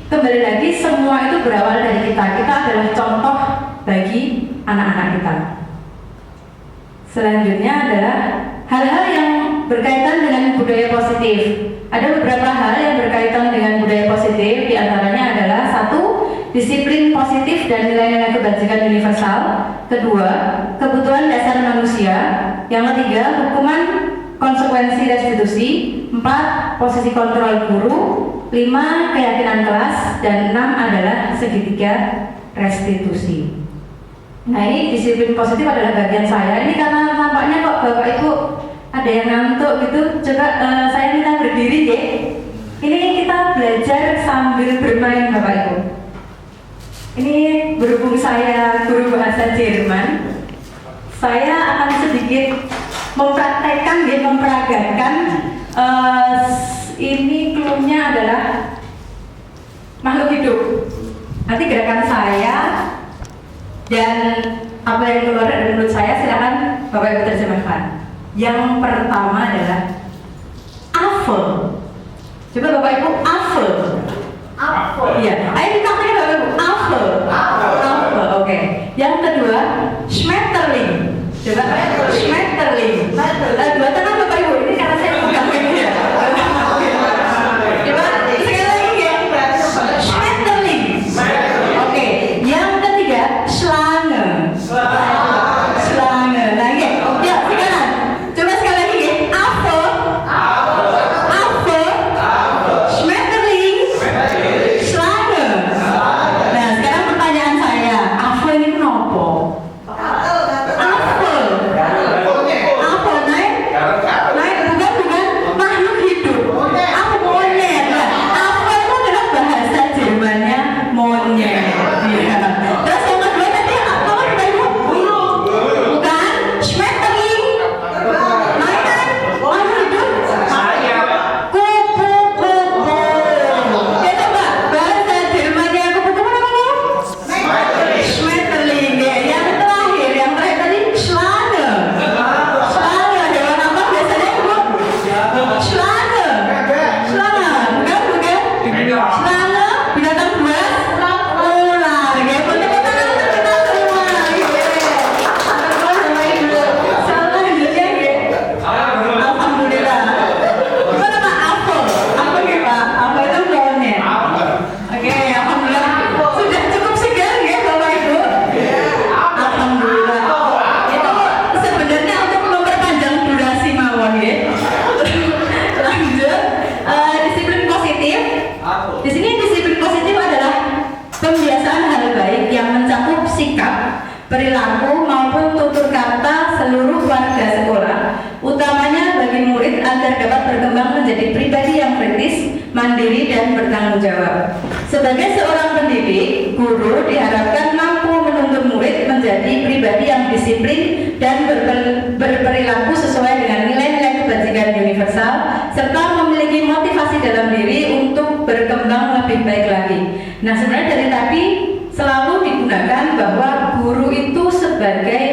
kembali lagi semua itu berawal dari kita. Kita adalah contoh bagi anak-anak kita. Selanjutnya adalah hal-hal yang berkaitan dengan budaya positif. Ada beberapa hal yang berkaitan dengan budaya positif, diantaranya adalah satu, disiplin positif dan nilai-nilai kebajikan universal. Kedua, kebutuhan dasar manusia. Yang ketiga, hukuman konsekuensi restitusi, 4 posisi kontrol guru, 5 keyakinan kelas, dan 6 adalah segitiga restitusi. Nah, ini disiplin positif adalah bagian saya. Ini karena nampaknya kok Bapak Ibu ada yang ngantuk gitu, coba saya minta berdiri ya. Ini kita belajar sambil bermain Bapak Ibu. Ini berhubung saya guru bahasa Jerman, saya akan sedikit mempraktekkan, memperagakan. Ini clue-nya adalah makhluk hidup. Nanti gerakan saya dan apa yang keluar dari mulut saya silakan Bapak Ibu terjemahkan. Yang pertama adalah apel. Coba Bapak Ibu, apel. Iya, ayo dikatakan Bapak Ibu, apel. Apel, oke. Yang kedua, schmetterling. Coba, schmetterling. Dua tangan Bapak Ibu, ini karena saya bukan media. Coba, sekali lagi ya. Schmetterling. Oke. Yang ketiga, Schlange. Schlange. Nah, ya, sekarang. Coba sekali lagi ya. Apel. Apel. Schmetterling. Schlange. Nah, sekarang pertanyaan saya, apel ini kenapa? Apel. Apel, naik? Naik, bukan makhluk hidup. Apa monyet? Nah, apel itu adalah bahasa Jermannya monyet. Iya. Terus yang kedua tadi apa Bapak Ibu? Bukan? Schmetterling. Naik kan? Makhluk hidup? Kupu-kupu. Ya coba, bahasa Jermannya kupu-kupu apa Bu? Schmetterling. Ya, yang terakhir tadi Schlange. Schlange, hewan apa biasanya Bu? Schlange. Schlange, bukan? Schlange, binatang buas, ular. Ya, teman-teman kita semua. Salah hidupnya ya. Alhamdulillah. Gimana Pak? Apel. Apa ya Pak? Apa itu monyet? Oke, alhamdulillah. Sudah cukup segar ya Bapak Ibu? Alhamdulillah. Itu sebenarnya untuk memperpanjang durasi mawon ya. Lanjut, disiplin positif. Di sini disiplin positif adalah pembiasaan hal baik yang mencakup sikap, perilaku maupun tutur kata seluruh warga sekolah, utamanya bagi murid agar dapat berkembang menjadi pribadi yang kritis, mandiri dan bertanggung jawab. Sebagai seorang pendidik, guru diharapkan mampu menuntun murid menjadi pribadi yang disiplin dan berperilaku sesuai dengan nilai-nilai kebajikan universal serta memiliki motivasi dalam diri untuk berkembang lebih baik lagi. Nah, sebenarnya dari tadi selalu digunakan bahwa guru itu sebagai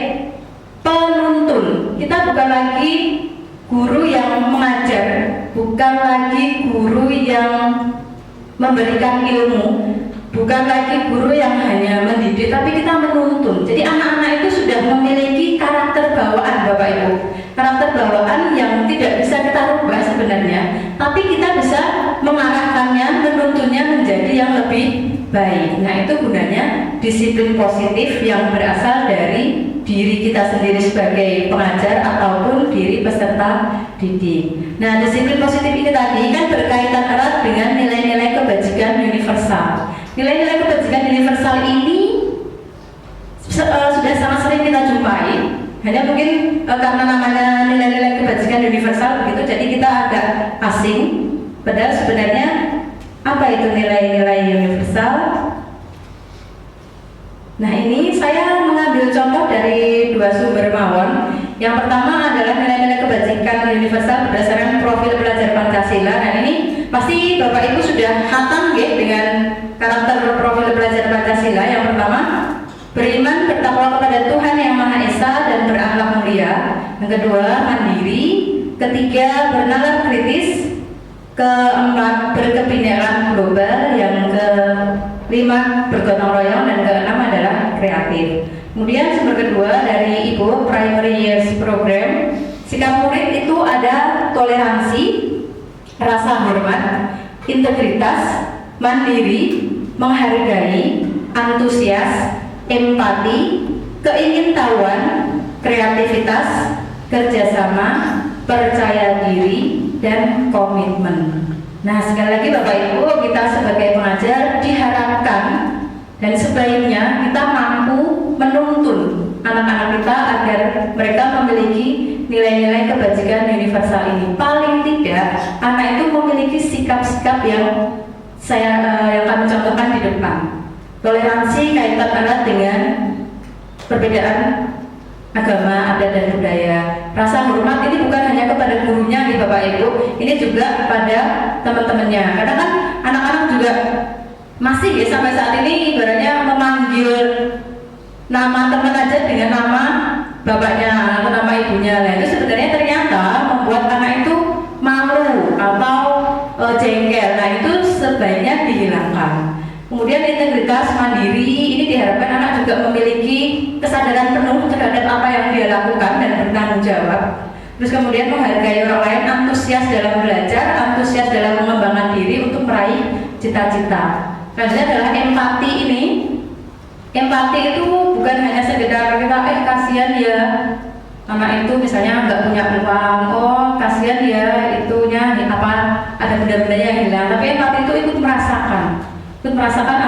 penuntun. Kita bukan lagi guru yang mengajar, bukan lagi guru yang memberikan ilmu, bukan lagi guru yang hanya mendidik, tapi kita menuntun. Jadi anak-anak itu sudah memiliki karakter bawaan Bapak Ibu, karakter bawaan yang tidak bisa kita rubah sebenarnya, tapi kita bisa mengarahkannya, menuntunnya menjadi yang lebih baik. Nah, itu gunanya disiplin positif yang berasal dari diri kita sendiri sebagai pengajar ataupun diri peserta didik. Nah, disiplin positif ini tadi kan berkaitan erat dengan nilai-nilai kebajikan universal. Nilai-nilai kebajikan universal ini sudah sangat sering kita jumpai. Hanya mungkin karena namanya nilai-nilai kebajikan universal begitu, jadi kita agak asing. Padahal sebenarnya apa itu nilai-nilai universal? Nah, ini saya mengambil contoh dari dua sumber mawon. Yang pertama adalah nilai-nilai kebajikan universal berdasarkan profil pelajar Pancasila. Nah, ini pasti Bapak Ibu sudah hatam ya dengan karakter profil pelajar Pancasila. Yang pertama, beriman bertakwa kepada Tuhan Yang Maha Esa dan berakhlak mulia. Yang kedua, mandiri. Ketiga, bernalar kritis. Keempat, berkebinekaan global. Yang kelima, bergotong royong. Dan keenam adalah kreatif. Kemudian sumber kedua dari Ibu Primary Years Program, sikap murid itu ada toleransi, rasa hormat, integritas, mandiri, menghargai, antusias, empati, keingintahuan, kreativitas, kerjasama, percaya diri, dan komitmen. Nah, sekali lagi Bapak Ibu, kita sebagai pengajar diharapkan dan sebaiknya kita mampu menuntun anak-anak kita agar mereka memiliki nilai-nilai kebajikan universal ini. Paling tidak, anak itu memiliki sikap-sikap yang yang kami contohkan di depan. Toleransi kaitan erat dengan perbedaan agama, adat, dan budaya. Rasa hormat ini bukan hanya kepada gurunya nih Bapak Ibu, ini juga kepada teman-temannya. Karena kan anak-anak juga masih ya sampai saat ini ibaratnya memanggil nama teman aja dengan nama bapaknya atau nama ibunya. Nah, itu sebenarnya ternyata membuat anak itu malu atau jengkel. Nah, itu sebaiknya dihilangkan. Kemudian integritas mandiri ini diharapkan anak juga memiliki kesadaran penuh terhadap apa yang dia lakukan dan bertanggung jawab. Terus kemudian menghargai orang lain, antusias dalam belajar, antusias dalam mengembangkan diri untuk meraih cita-cita. Selanjutnya adalah empati ini. Empati itu bukan hanya sekedar kita kasihan ya anak itu misalnya nggak punya uang, oh kasihan ya itunya apa ada benda-benda yang hilang. Tapi empati itu ikut merasakan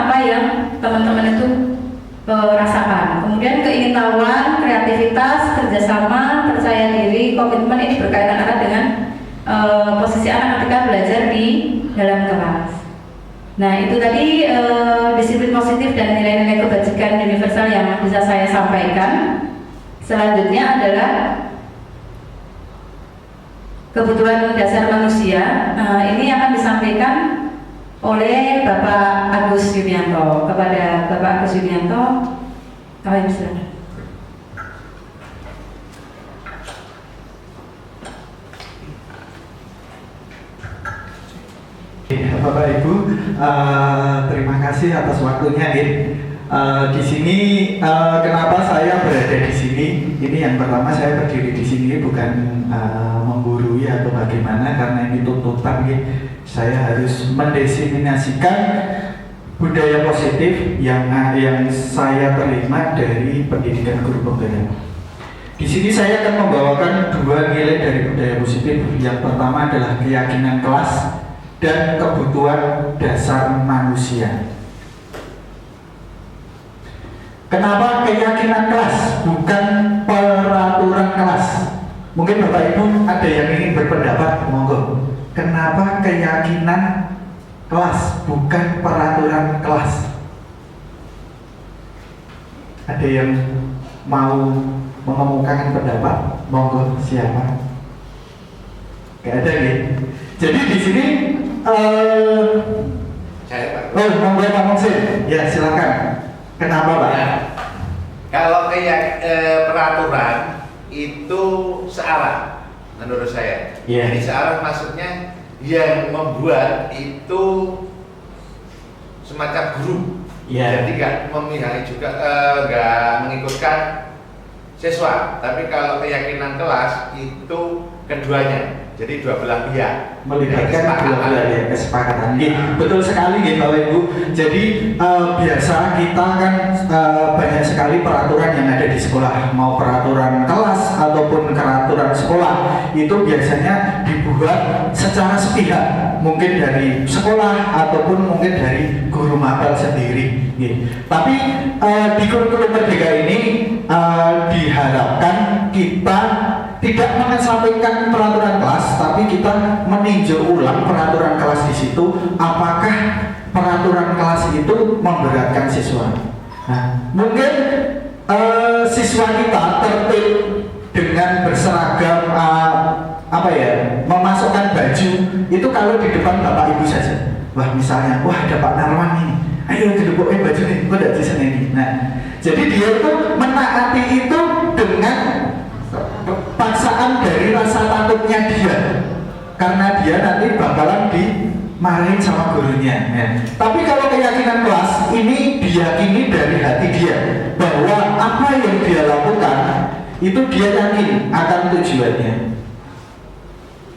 apa yang teman-teman itu rasakan. Kemudian keingintahuan, kreativitas, kerjasama, percaya diri, komitmen ini berkaitan erat dengan posisi anak ketika belajar di dalam kelas. Nah, itu tadi disiplin positif dan nilai-nilai kebajikan universal yang bisa saya sampaikan. Selanjutnya adalah kebutuhan dasar manusia. Ini akan disampaikan oleh Bapak Agus Yulianto. Kepada Bapak Agus Yulianto, kami silakan. Bapak Ibu, terima kasih atas waktunya. Di sini kenapa saya berada di sini? Ini yang pertama, saya berdiri di sini bukan menggurui atau bagaimana, karena ini tuntutan. Saya harus mendiseminasikan budaya positif yang saya terima dari pendidikan guru penggerak. Di sini saya akan membawakan dua nilai dari budaya positif. Yang pertama adalah keyakinan kelas dan kebutuhan dasar manusia. Kenapa keyakinan kelas bukan peraturan kelas? Mungkin Bapak Ibu ada yang ingin berpendapat, monggo. Kenapa keyakinan kelas bukan peraturan kelas? Ada yang mau mengemukakan pendapat, monggo, siapa? Gak ada ya? Jadi di sini saya Pak. Oh, monggo Pak Moksin. Ya, silakan. Kenapa Pak? Ya. Kalau kayak peraturan itu searah menurut saya. Yeah. Jadi searah maksudnya yang membuat itu semacam guru. Yeah. Jadi nggak memihak juga nggak mengikutkan siswa. Tapi kalau keyakinan kelas itu keduanya. Jadi dua belah pihak melibatkan dua belah pihak, kesepakatan. Betul sekali ya Bapak Ibu. Jadi biasa kita kan banyak sekali peraturan yang ada di sekolah, mau peraturan kelas ataupun peraturan sekolah itu biasanya dibuat secara sepihak, mungkin dari sekolah ataupun mungkin dari guru mapel sendiri. Tapi di kurikulum Merdeka ini diharapkan kita tidak mengesampingkan peraturan kelas, tapi kita meninjau ulang peraturan kelas di situ. Apakah peraturan kelas itu memberatkan siswa? Nah, mungkin siswa kita tertib dengan berseragam, memasukkan baju itu kalau di depan bapak ibu saja. Wah, misalnya, wah ada Pak Narwan ini, ayo gedeboknya baju nih, kok tidak bisa ini. Nah, jadi dia itu menaati itu dengan paksaan dari rasa takutnya dia, karena dia nanti bakalan dimarahin sama gurunya. Ya. Tapi kalau keyakinan kelas ini diyakini dari hati dia bahwa apa yang dia lakukan itu dia yakin akan tujuannya.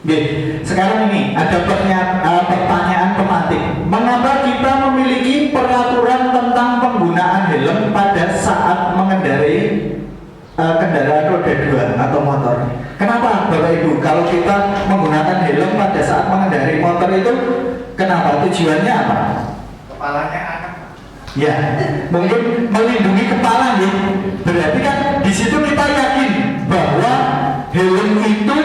Oke, sekarang ini ada pertanyaan pemantik. Mengapa kita memiliki peraturan tentang penggunaan helm pada saat mengendarai kendaraan roda 2 atau motor? Kenapa Bapak Ibu? Kalau kita menggunakan helm pada saat mengendarai motor itu, kenapa? Tujuannya apa? Kepalanya akan Ya, mungkin melindungi kepala ya. Berarti kan di situ kita yakin bahwa helm itu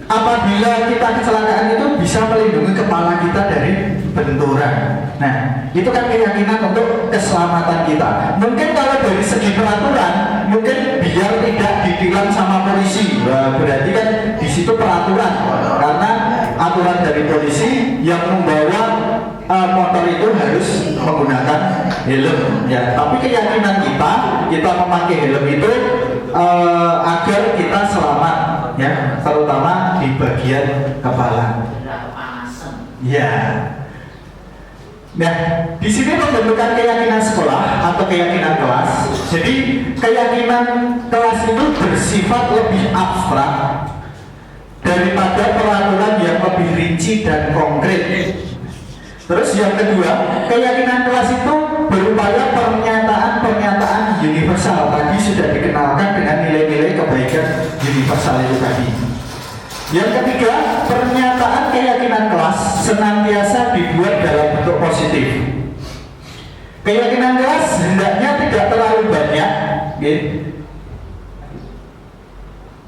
apabila kita kecelakaan itu bisa melindungi kepala kita dari benturan. Nah, itu kan keyakinan untuk keselamatan kita. Mungkin kalau dari segi peraturan, mungkin biar tidak ditilang sama polisi. Wah, berarti kan di situ peraturan, karena aturan dari polisi yang membawa motor itu harus menggunakan helm. Ya, tapi keyakinan kita memakai helm itu agar kita selamat, ya, terutama di bagian kepala. Ya. Nah, di sini pembentukan keyakinan sekolah atau keyakinan kelas. Jadi keyakinan kelas itu bersifat lebih abstrak daripada peraturan yang lebih rinci dan konkret. Terus yang kedua, keyakinan kelas itu berupaya pernyataan-pernyataan universal. Tadi sudah dikenalkan dengan nilai-nilai kebaikan universal itu tadi. Yang ketiga, pernyataan keyakinan kelas senantiasa dibuat dalam bentuk positif. Keyakinan kelas hendaknya tidak terlalu banyak, gitu.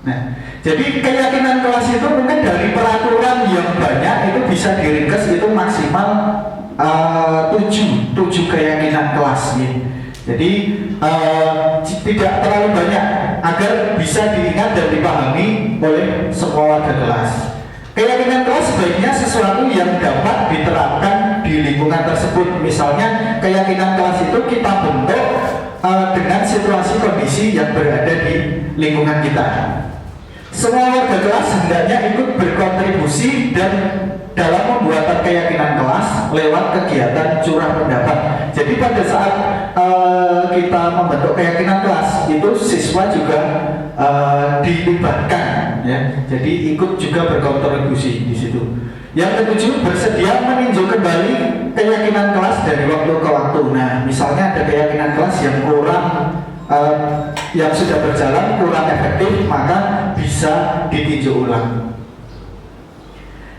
Nah, jadi keyakinan kelas itu mungkin dari peraturan yang banyak itu bisa diringkas itu maksimal 7 keyakinan kelas, gitu. Jadi tidak terlalu banyak agar bisa diingat dan dipahami oleh semua warga kelas. Keyakinan kelas sebaiknya sesuatu yang dapat diterapkan di lingkungan tersebut. Misalnya keyakinan kelas itu kita bentuk dengan situasi kondisi yang berada di lingkungan kita. Semua warga kelas hendaknya ikut berkontribusi dan dalam pembuatan keyakinan kelas lewat kegiatan curah pendapat. Jadi pada saat kita membentuk keyakinan kelas itu siswa juga dilibatkan, ya. Jadi ikut juga berkontribusi di situ. Yang ketujuh, bersedia meninjau kembali keyakinan kelas dari waktu ke waktu. Nah, misalnya ada keyakinan kelas yang kurang yang sudah berjalan kurang efektif, maka bisa ditinjau ulang.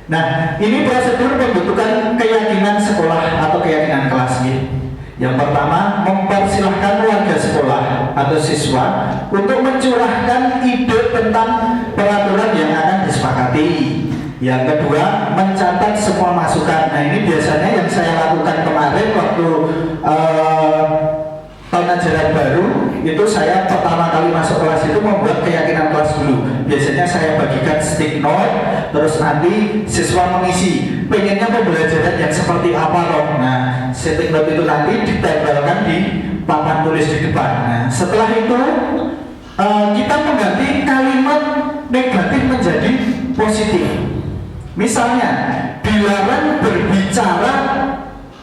Nah, ini prosedur pembentukan keyakinan sekolah atau keyakinan kelas ini. Yang pertama, mempersilahkan warga sekolah atau siswa untuk mencurahkan ide tentang peraturan yang akan disepakati. Yang kedua, mencatat semua masukan. Nah, ini biasanya yang saya lakukan kemarin waktu tahun ajaran baru itu, saya pertama kali masuk kelas itu membuat keyakinan kelas dulu. Biasanya saya bagikan stick note, terus nanti siswa mengisi pengennya pembelajaran yang seperti apa loh. Nah, stick note itu nanti ditempelkan di papan tulis di depan. Nah, setelah itu kita mengganti kalimat negatif menjadi positif. Misalnya, dilarang berbicara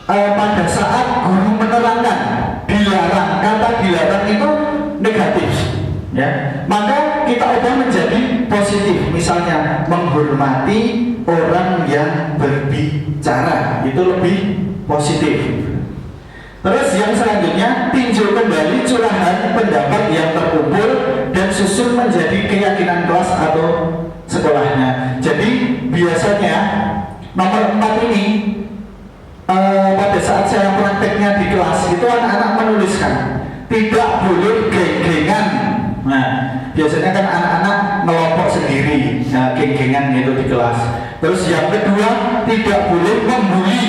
pada saat guru menerangkan. Dilarang, kata dilarang itu negatif, ya. Maka kita ubah menjadi positif. Misalnya, menghormati orang yang berbicara itu lebih positif. Terus yang selanjutnya, tinjau kembali curahan pendapat yang terkumpul dan susun menjadi keyakinan kelas atau sekolahnya. Jadi biasanya nomor 4 ini pada saat saya prakteknya di kelas itu anak-anak menuliskan tidak boleh geng-gengan. Nah, biasanya kan anak-anak melompok sendiri, nah, geng-gengan gitu di kelas. Terus yang kedua, tidak boleh membuli.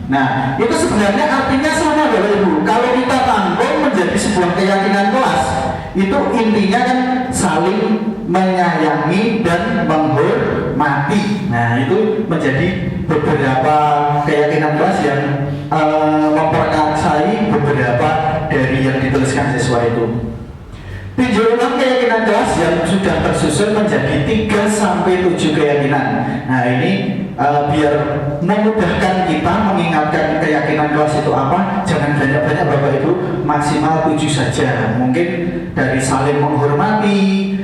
Nah, itu sebenarnya artinya sama Bapak Ibu. Kalau kita tanggung menjadi sebuah keyakinan kelas, itu intinya kan saling menyayangi dan menghormati. Nah, itu menjadi beberapa keyakinan kelas yang memperkasai beberapa dari yang dituliskan siswa itu. Tinjau ulang keyakinan kelas yang sudah tersusun menjadi 3-7 keyakinan. Nah, ini biar memudahkan kita mengingatkan keyakinan kelas itu apa, jangan banyak-banyak Bapak Ibu, maksimal 7 saja. Mungkin dari saling menghormati,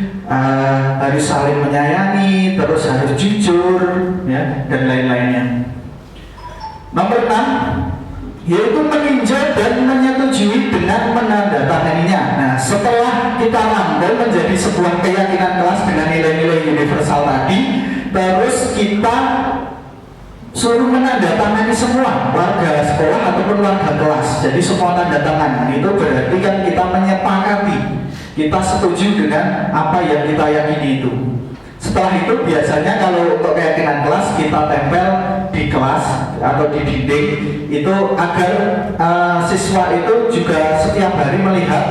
harus saling menyayangi, terus harus jujur, ya, dan lain-lainnya. Nomor 6, yaitu meninjau dan menyetujui dengan menandatanganinya. Nah, setelah kita rangkai menjadi sebuah keyakinan kelas dengan nilai-nilai universal tadi, terus kita suruh menandatangani semua warga sekolah ataupun warga kelas. Jadi semua tanda tangan itu berarti kan kita menyepakati, kita setuju dengan apa yang kita yakini itu. Setelah itu biasanya kalau untuk keyakinan kelas kita tempel di kelas atau di dinding itu agar siswa itu juga setiap hari melihat,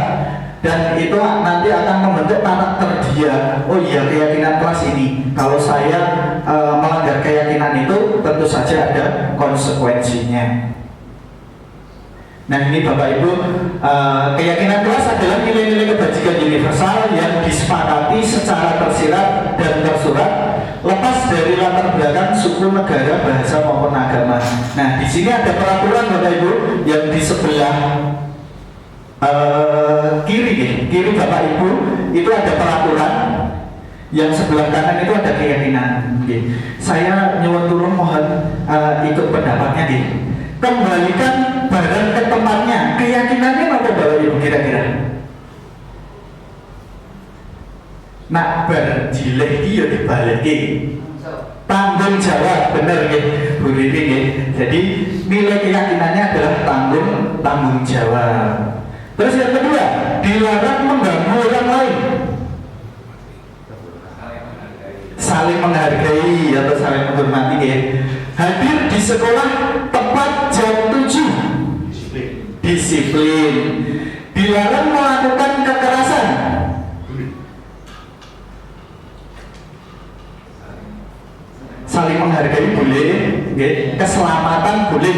dan itu nanti akan membentuk karakter dia. Oh iya, keyakinan kelas ini, kalau saya melanggar keyakinan itu tentu saja ada konsekuensinya. Nah, ini Bapak Ibu, keyakinan kelas adalah nilai-nilai kebajikan universal yang disepakati secara tersirat dan tersurat, lepas dari latar belakang suku, negara, bahasa maupun agama. Nah, di sini ada peraturan Bapak Ibu yang di sebelah kiri Bapak Ibu itu ada peraturan, yang sebelah kanan itu ada keyakinan. Saya nyuwun turun, mohon ikut pendapatnya. Kembalikan barang ke tempatnya. Keyakinannya apa Bapak Ibu kira-kira? Nak berjileh dia dibalikin. Tanggung jawab, benar ya Bu Ririn ya. Jadi nilai keyakinannya adalah tanggung jawab. Terus yang kedua, dilarang mengganggu orang lain. Saling menghargai atau saling menghormati ya. Hadir di sekolah tepat jam 7. Disiplin. Dilarang melakukan kekerasan. Saling menghargai boleh, keselamatan boleh.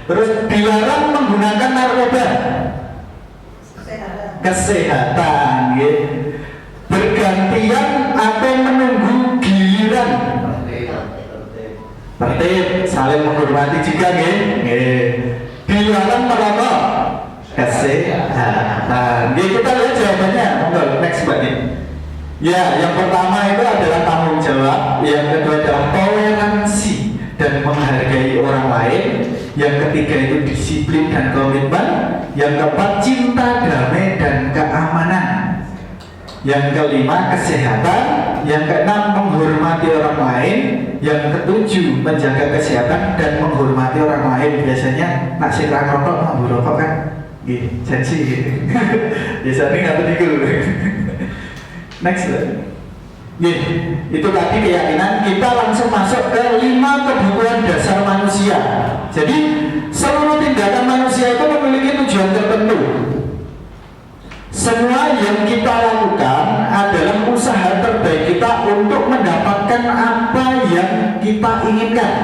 Terus dilarang menggunakan narkoba. Kesehatan. Bergantian atau menunggu giliran. Tertib, saling menghormati juga dilarang merokok. Kesehatan. Kita lihat jawabannya. Next Mbak. Ya, yang pertama itu adalah tanggung jawab, yang kedua adalah toleransi dan menghargai orang lain, yang ketiga itu disiplin dan komitmen, yang keempat cinta, damai dan keamanan, yang kelima kesehatan, yang keenam menghormati orang lain, yang ketujuh menjaga kesehatan dan menghormati orang lain. Biasanya nak sirah rokok, mau rokok kan? Janji biasanya nggak begitu. Next. Itu tadi keyakinan. Kita langsung masuk ke 5 kebutuhan dasar manusia. Jadi seluruh tindakan manusia itu memiliki tujuan tertentu. Semua yang kita lakukan adalah usaha terbaik kita untuk mendapatkan apa yang kita inginkan.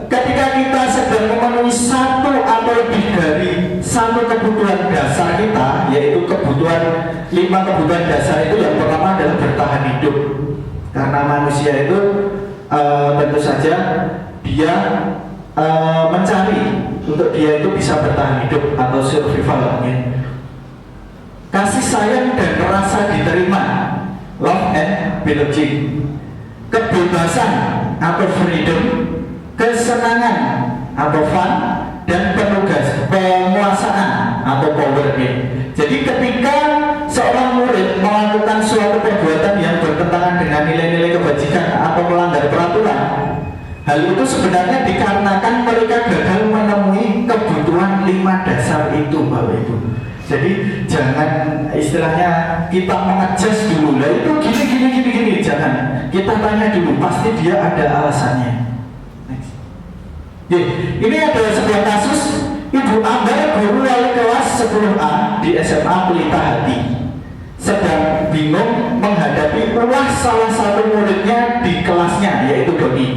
Ketika kita sedang memenuhi satu atau lebih dari satu kebutuhan dasar kita, yaitu 5 kebutuhan dasar itu, yang pertama adalah bertahan hidup. Karena manusia itu tentu saja dia mencari untuk dia itu bisa bertahan hidup atau survival. Kasih sayang dan rasa diterima, love and belonging. Kebebasan atau freedom, kesenangan atau fun, dan penguasaan atau power. Jadi ketika seorang murid melakukan suatu perbuatan yang bertentangan dengan nilai-nilai kebajikan atau melanggar peraturan, hal itu sebenarnya dikarenakan mereka gagal memenuhi kebutuhan 5 dasar itu, Bapak Ibu. Jadi jangan istilahnya kita mengadjust dulu, lah itu gini, jangan. Kita tanya dulu, pasti dia ada alasannya. Ini ada sebuah kasus Ibu Ambar, guru wali kelas 10A di SMA Pelita Hati, sedang bingung menghadapi ulah salah satu muridnya di kelasnya, yaitu Doni.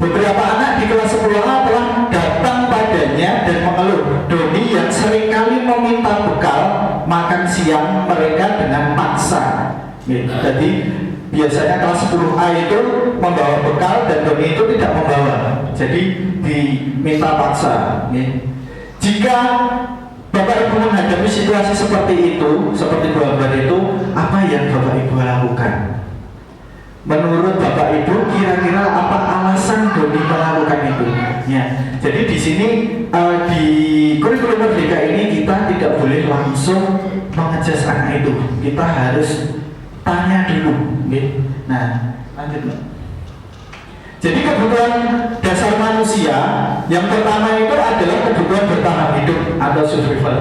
Beberapa anak di kelas 10A telah datang padanya dan mengeluh Doni yang seringkali meminta bekal makan siang mereka dengan paksa. Jadi biasanya kelas 10A itu membawa bekal dan Doni itu tidak membawa, jadi diminta paksa. Jika Bapak Ibu menghadapi situasi seperti itu, seperti Bu Ambar itu, apa yang Bapak Ibu lakukan? Menurut Bapak Ibu, kira-kira apa alasan Doni melakukan itu? Ya, jadi di sini di kurikulum Merdeka ini kita tidak boleh langsung mengejas anak itu. Kita harus tanya dulu. Okay? Nah, lanjut. Jadi kebutuhan dasar manusia yang pertama itu adalah kebutuhan bertahan hidup atau survival.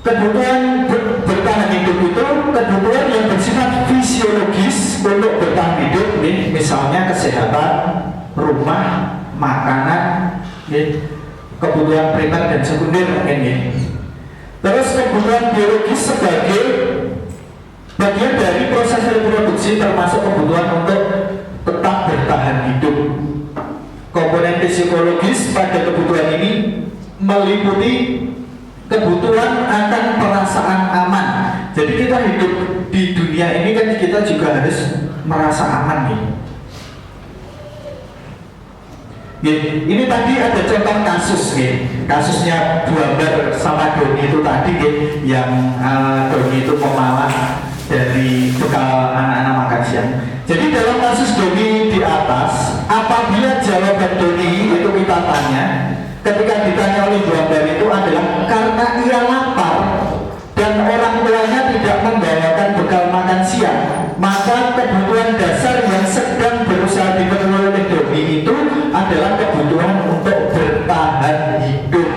Kebutuhan bertahan hidup itu kebutuhan yang bersifat fisiologis untuk bertahan hidup, nih, misalnya kesehatan, rumah, makanan, nih, kebutuhan primer dan sekunder ini. Terus kebutuhan biologis sebagai bagian dari proses reproduksi termasuk kebutuhan untuk tetap bertahan hidup. Komponen psikologis pada kebutuhan ini meliputi kebutuhan akan perasaan aman. Jadi kita hidup di dunia ini kan kita juga harus merasa aman nih. Ini tadi ada contoh kasus nih. Kasusnya Bu Ambar sama Doni itu tadi yang Doni itu pemalas dari bekal anak-anak makan siang. Jadi dalam kasus Doni di atas, apabila jawaban Doni itu kita tanya, ketika ditanya oleh Bu Ambar itu adalah karena ia lapar dan orang tuanya tidak membawakan bekal makan siang, maka kebutuhan dasar yang sedang berusaha dipenuhi oleh Doni itu adalah kebutuhan untuk bertahan hidup.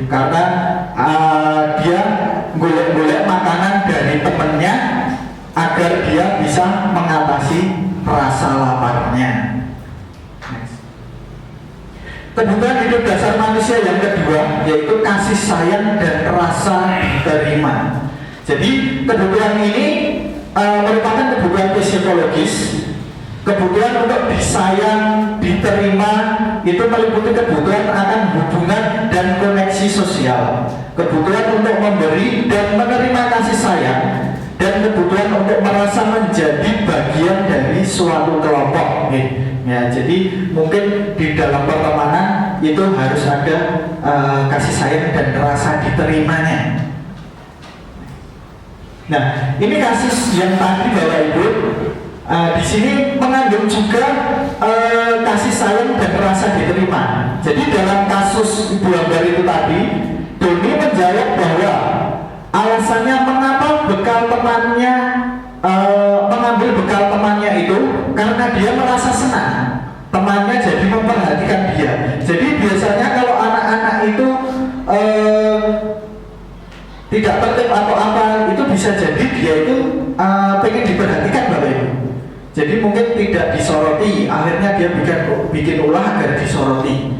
Karena dia golek-golek makanan dari temannya agar dia bisa mengatasi rasa laparnya. Kebutuhan hidup dasar manusia yang kedua yaitu kasih sayang dan rasa diterima. Jadi kebutuhan ini merupakan kebutuhan psikologis. Kebutuhan untuk disayang, diterima itu meliputi kebutuhan akan hubungan dan koneksi sosial. Kebutuhan untuk memberi dan menerima kasih sayang, dan kebutuhan untuk merasa menjadi bagian dari suatu kelompok. Ya, jadi mungkin di dalam pertemanan itu harus ada kasih sayang dan rasa diterimanya. Nah, ini kasus yang tadi Bapak Ibu di sini mengandung juga kasih sayang dan rasa diterima. Jadi dalam kasus Ibu Ambar itu tadi, Doni menjawab bahwa alasannya mengapa bekal temannya mengambil bekal temannya itu karena dia merasa senang temannya jadi memperhatikan dia. Jadi biasanya kalau anak-anak itu tidak tertib atau apa, itu bisa jadi dia itu pengen diperhatikan Bapak Ibu. Jadi mungkin tidak disoroti, akhirnya dia bikin ulah agar disoroti.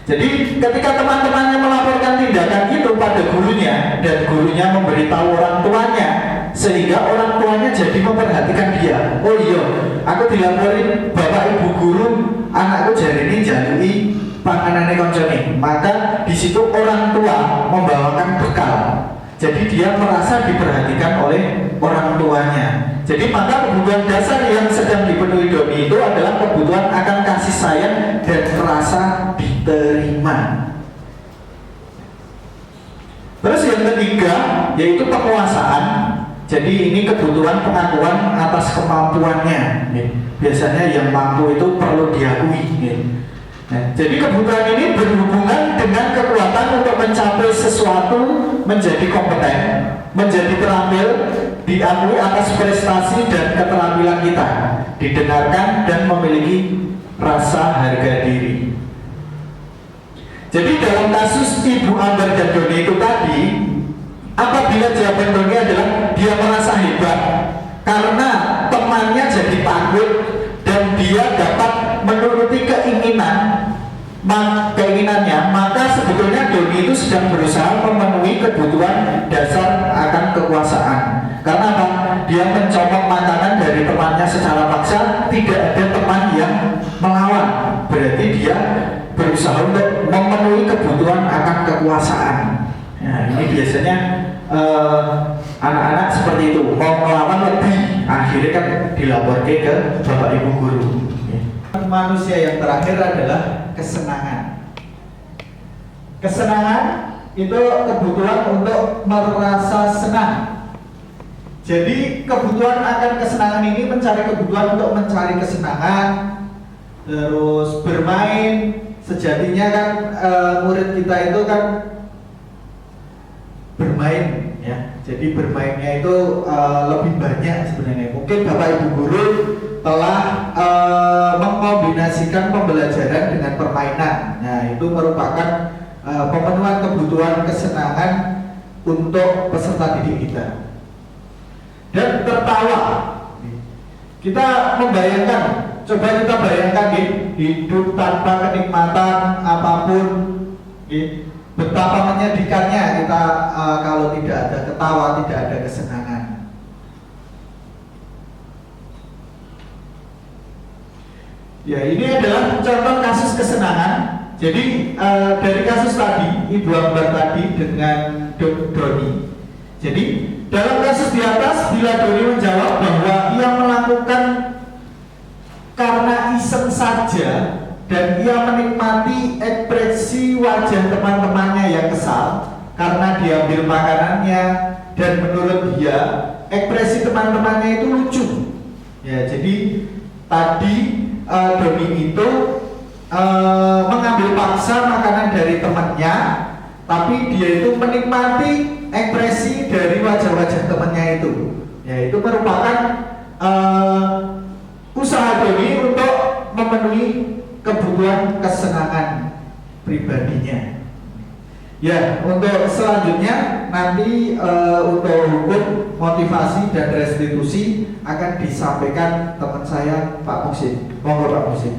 Jadi ketika teman-temannya melaporkan tindakan itu pada gurunya dan gurunya memberitahu orang tuanya, sehingga orang tuanya jadi memperhatikan dia. Oh iya, aku dilaporin Bapak Ibu guru, anakku jadi ini jalui panganane koncone. Maka di situ orang tua membawakan bekal. Jadi dia merasa diperhatikan oleh orang tuanya. Jadi maka kebutuhan dasar yang sedang dipenuhi Doni itu adalah kebutuhan akan kasih sayang dan rasa diterima. Terus yang ketiga yaitu penguasaan. Jadi ini kebutuhan pengakuan atas kemampuannya. Biasanya yang mampu itu perlu diakui. Nah, jadi kebutuhan ini berhubungan dengan kekuatan untuk mencapai sesuatu, menjadi kompeten, menjadi terampil, diakui atas prestasi dan keterampilan kita, didengarkan dan memiliki rasa harga diri. Jadi dalam kasus Ibu Ambar dan Doni itu tadi, apabila jawaban Doni adalah dia merasa hebat karena temannya jadi takut dan dia dapat menuruti keinginannya, maka sebetulnya Doni itu sedang berusaha memenuhi kebutuhan dasar akan kekuasaan. Karena apa? Dia mencopot makanan dari temannya secara paksa, tidak ada teman yang melawan. Berarti dia berusaha untuk memenuhi kebutuhan akan kekuasaan. Nah, ini biasanya anak-anak seperti itu mau melawan lebih, akhirnya kan dilaporkan ke Bapak Ibu guru. Manusia yang terakhir adalah kesenangan. Kesenangan itu kebutuhan untuk merasa senang. Jadi kebutuhan akan kesenangan ini mencari kebutuhan untuk mencari kesenangan, terus bermain. Sejatinya kan murid kita itu kan bermain, ya. Jadi bermainnya itu lebih banyak sebenarnya. Mungkin Bapak Ibu guru telah mengkombinasikan pembelajaran dengan permainan. Nah, itu merupakan pemenuhan kebutuhan kesenangan untuk peserta didik kita. Dan tertawa, kita membayangkan, coba kita bayangkan hidup tanpa kenikmatan apapun, betapa menyedihkannya kita kalau tidak ada ketawa, tidak ada kesenangan. Ya, ini adalah contoh kasus kesenangan. Jadi dari kasus tadi, Ibu Akbar tadi dengan Doni. Jadi dalam kasus di atas, bila Doni menjawab bahwa ia melakukan karena iseng saja dan ia menikmati ekspresi wajah teman-temannya yang kesal karena diambil makanannya, dan menurut dia ekspresi teman-temannya itu lucu. Ya, jadi tadi Doni itu mengambil paksa makanan dari temannya, tapi dia itu menikmati ekspresi dari wajah-wajah temannya itu. Ya, itu merupakan usaha Doni untuk memenuhi kebutuhan kesenangan pribadinya. Ya, untuk selanjutnya nanti untuk hukum, motivasi dan restitusi akan disampaikan teman saya Pak Muhsin. Monggo Pak Muhsin.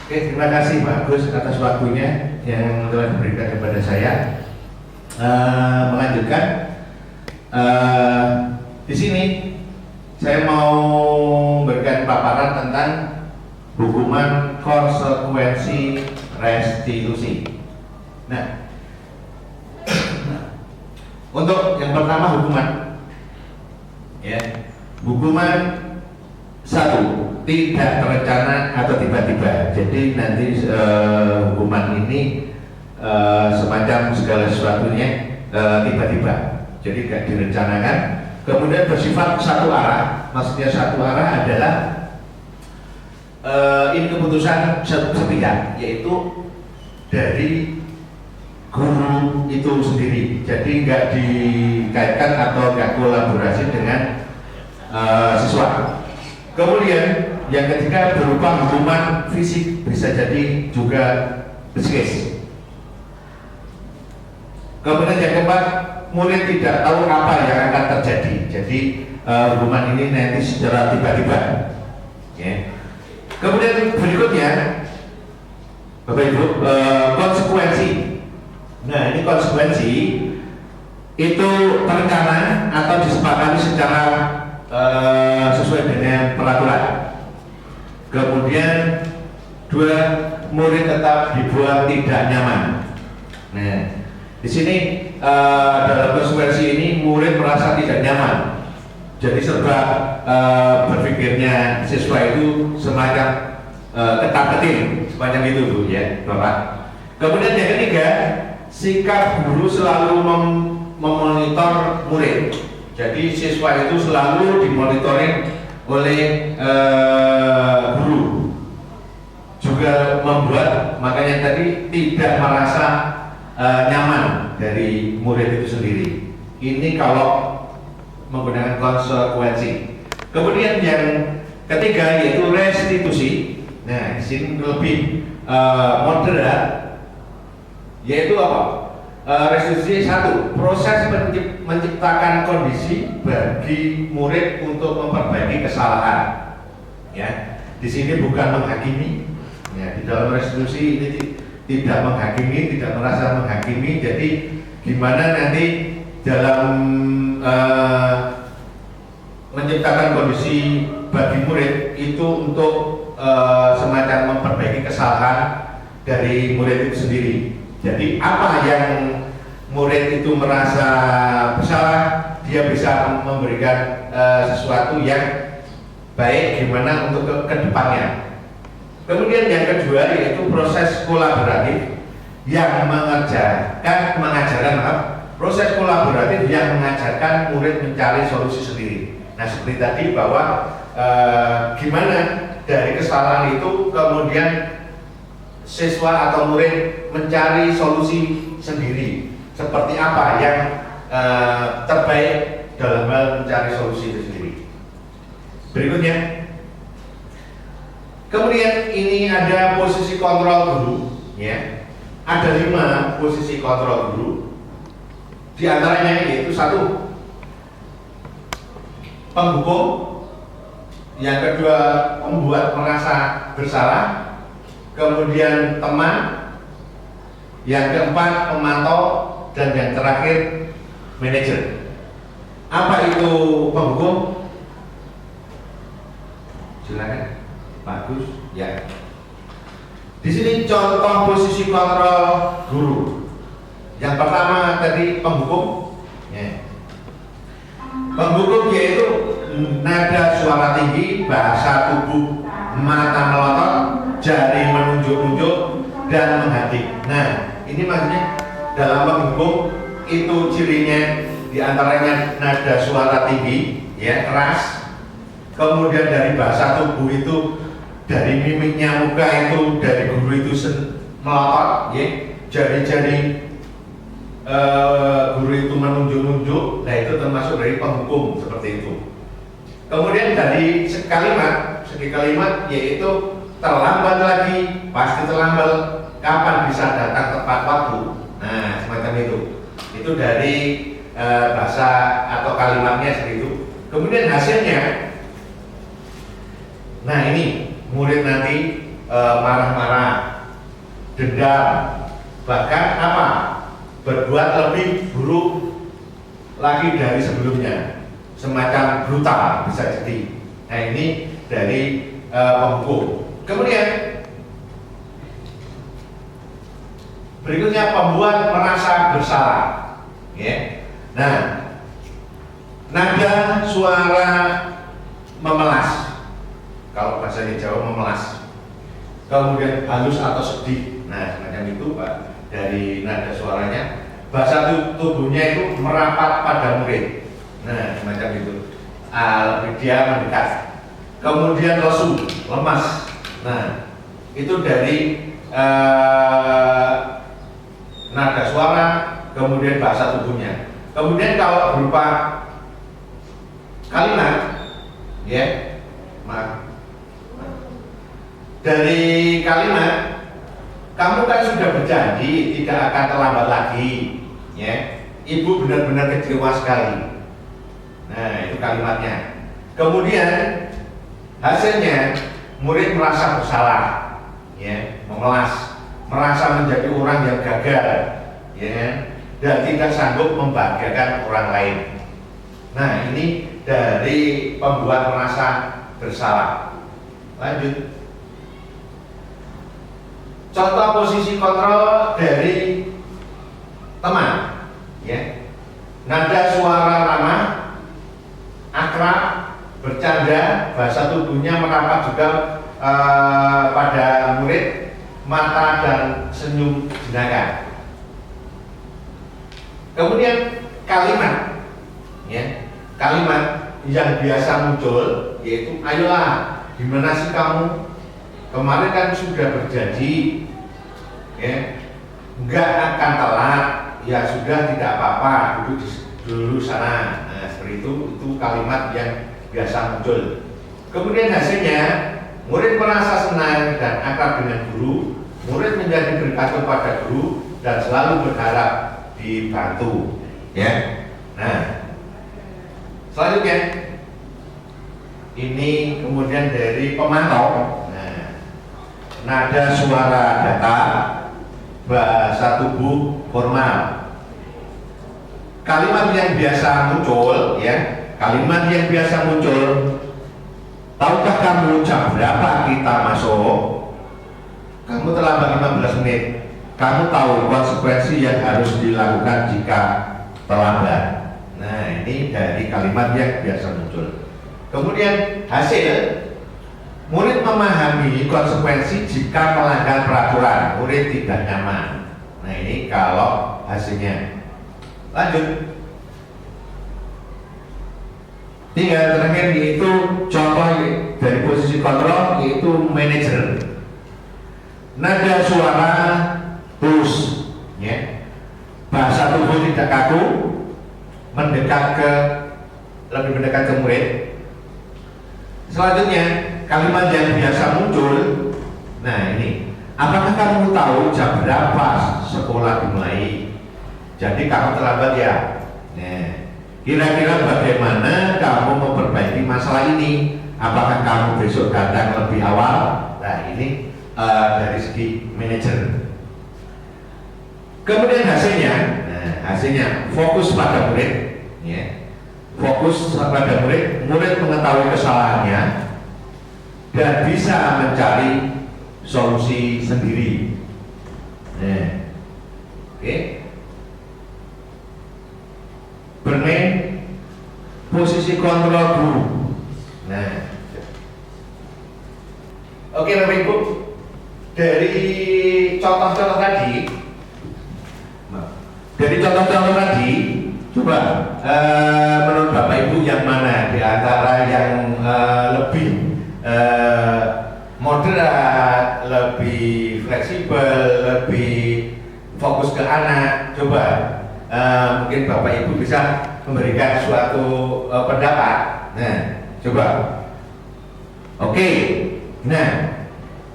Oke, terima kasih Pak Agus atas waktunya yang telah diberikan kepada saya. Melanjutkan di sini saya mau berikan paparan tentang hukuman konsekuensi restitusi. Nah, untuk yang pertama hukuman 1, tidak terencana atau tiba-tiba. Jadi nanti hukuman ini semacam segala sesuatunya tiba-tiba. Jadi tidak direncanakan. Kemudian bersifat satu arah. Maksudnya satu arah adalah ini keputusan sepihak, yaitu dari guru itu sendiri. Jadi nggak dikaitkan atau nggak kolaborasi dengan siswa. Kemudian yang ketiga berupa hukuman fisik, bisa jadi juga psikis. Kemudian yang keempat, murid tidak tahu apa yang akan terjadi. Jadi hukuman ini nanti secara tiba-tiba. Ya. Kemudian berikutnya, Bapak Ibu, konsekuensi. Nah, ini konsekuensi itu terencana atau disepakati secara sesuai dengan peraturan. Kemudian 2, murid tetap dibuat tidak nyaman. Nah, di sini dalam konsekuensi ini murid merasa tidak nyaman. Jadi serba berpikirnya siswa itu semacam ketar-ketir, semacam itu Bu ya, Bapak. Kemudian yang ketiga, sikap guru selalu memonitor murid. Jadi siswa itu selalu dimonitoring oleh guru. Juga membuat, makanya tadi tidak merasa nyaman dari murid itu sendiri. Ini kalau menggunakan konsekuensi. Kemudian yang ketiga yaitu restitusi. Nah, di sini lebih moderat, yaitu apa? Restitusi 1, proses menciptakan kondisi bagi murid untuk memperbaiki kesalahan. Ya, di sini bukan menghakimi. Ya, di dalam restitusi ini tidak menghakimi, tidak merasa menghakimi. Jadi gimana nanti dalam menciptakan kondisi bagi murid itu untuk semacam memperbaiki kesalahan dari murid itu sendiri. Jadi apa yang murid itu merasa bersalah, dia bisa memberikan sesuatu yang baik gimana untuk ke depannya. Kemudian yang kedua yaitu proses kolaboratif, yang mengajarkan proses kolaboratif yang mengajarkan murid mencari solusi sendiri. Nah, seperti tadi bahwa gimana dari kesalahan itu kemudian siswa atau murid mencari solusi sendiri. Seperti apa yang terbaik dalam hal mencari solusi itu sendiri. Berikutnya, kemudian ini ada posisi kontrol guru, ya. Ada 5 posisi kontrol guru. Di antaranya yaitu 1, penghukum, yang kedua membuat merasa bersalah, kemudian teman, yang keempat pemantau, dan yang terakhir manajer. Apa itu penghukum? Silakan. Bagus, ya. Di sini contoh posisi kontrol guru. Yang pertama tadi penghukum, ya. Penghukum yaitu nada suara tinggi, bahasa tubuh, mata melotot, jari menunjuk-nunjuk, dan menghati. Nah, ini maksudnya dalam penghukum itu cirinya diantaranya nada suara tinggi, ya, keras. Kemudian dari bahasa tubuh itu, dari mimiknya muka itu, dari guru itu melotot, ya, jari-jari guru itu menunjuk-nunjuk. Nah, itu termasuk dari penghukum seperti itu. Kemudian dari segi kalimat yaitu terlambat lagi, pasti terlambat, kapan bisa datang tepat waktu. Nah, semacam itu. Itu dari bahasa atau kalimatnya seperti itu. Kemudian hasilnya, nah ini murid nanti marah-marah, dendam, bahkan apa? Berbuat lebih buruk lagi dari sebelumnya, semacam brutal bisa jadi. Nah, ini dari penghukum. Kemudian berikutnya pembuat merasa bersalah, ya. Nah, nada suara memelas, kalau bahasa Jawa memelas, kemudian halus atau sedih. Nah, semacam itu Pak, dari nada suaranya. Bahasa tubuhnya itu merapat pada murid. Nah, semacam itu. Dia mendekat. Kemudian lesu, lemas. Nah, itu dari nada suara, kemudian bahasa tubuhnya. Kemudian kalau berupa kalimat, ya, dari kalimat, kamu kan sudah berjanji tidak akan terlambat lagi, ya. Ibu benar-benar kecewa sekali. Nah, itu kalimatnya. Kemudian hasilnya murid merasa bersalah, ya, memelas, merasa menjadi orang yang gagal, ya, dan tidak sanggup membahagiakan orang lain. Nah, ini dari pembuat merasa bersalah. Lanjut. Contoh posisi kontrol dari teman, ya. Nada suara ramah, akrab, bercanda, bahasa tubuhnya merapat juga pada murid, mata dan senyum jenaka. Kemudian kalimat, ya, kalimat yang biasa muncul yaitu ayolah, gimana sih kamu? Kemarin kan sudah berjanji, ya, nggak akan telat, ya sudah tidak apa-apa, duduk dulu sana. Nah, seperti itu kalimat yang biasa muncul. Kemudian hasilnya, murid merasa senang dan akrab dengan guru, murid menjadi berkat kepada guru dan selalu berharap dibantu, ya. Nah, selanjutnya ini kemudian dari pemantau. Nada suara datar, bahasa tubuh formal. Kalimat yang biasa muncul, ya, kalimat yang biasa muncul. Tahukah kamu jam berapa kita masuk? Kamu terlambat 15 menit. Kamu tahu konsekuensi yang harus dilakukan jika terlambat. Nah, ini dari kalimat yang biasa muncul. Kemudian hasil, murid memahami konsekuensi jika melanggar peraturan, murid tidak nyaman. Nah ini kalau hasilnya. Lanjut. Tinggal terakhir yaitu contoh dari posisi kontrol yaitu manajer. Nada suara tulus, ya. Bahasa tubuh tidak kaku, lebih mendekat ke murid. Selanjutnya kalimat yang biasa muncul. Nah ini, apakah kamu tahu jam berapa sekolah dimulai? Jadi kamu terlambat ya. Nah, kira-kira bagaimana kamu memperbaiki masalah ini? Apakah kamu besok datang lebih awal? Nah ini dari segi manajer. Kemudian hasilnya fokus pada murid, ya. Fokus pada murid mengetahui kesalahannya dan bisa mencari solusi sendiri. Nah, oke. Bermain posisi kontrol guru. Nah, oke Bapak Ibu, dari contoh-contoh tadi, coba menurut Bapak Ibu yang mana di antara yang lebih moderat, lebih fleksibel, lebih fokus ke anak? Coba mungkin Bapak Ibu bisa memberikan suatu pendapat. Nah, coba. Oke. Nah,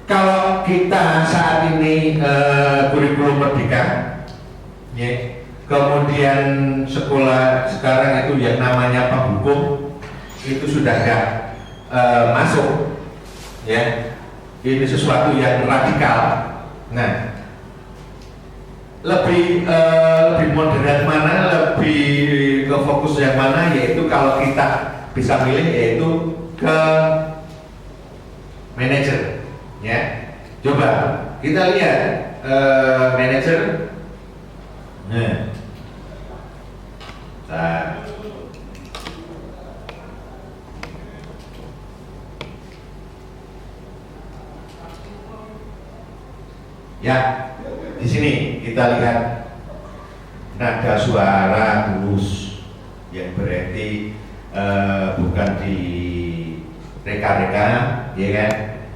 kalau kita saat ini kurikulum merdeka, ya, kemudian sekolah sekarang itu yang namanya penghukum itu sudah nggak masuk, ya. Ini sesuatu yang radikal. Nah, lebih moderat mana, lebih ke fokus yang mana, yaitu kalau kita bisa pilih yaitu ke manajer, ya. Coba kita lihat manajer. Nah, ya, di sini kita lihat nada suara tulus, yang berarti bukan di reka-reka, ya kan?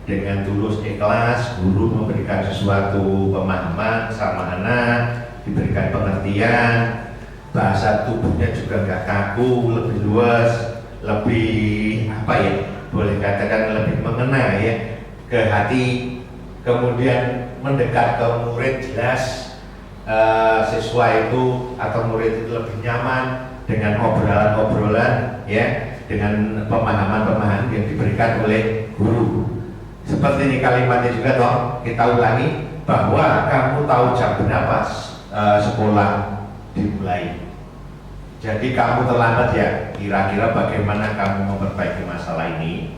Dengan tulus ikhlas, guru memberikan sesuatu pemahaman sama anak, diberikan pengertian, bahasa tubuhnya juga nggak kaku, lebih luas, lebih apa ya? Boleh katakan lebih mengena ya ke hati, kemudian mendekat ke murid jelas. Siswa itu atau murid itu lebih nyaman dengan obrolan-obrolan, ya, dengan pemahaman-pemahaman yang diberikan oleh guru. Seperti ini kalimatnya juga toh, kita ulangi bahwa kamu tahu jam berapa sekolah dimulai. Jadi kamu terlambat ya, kira-kira bagaimana kamu memperbaiki masalah ini,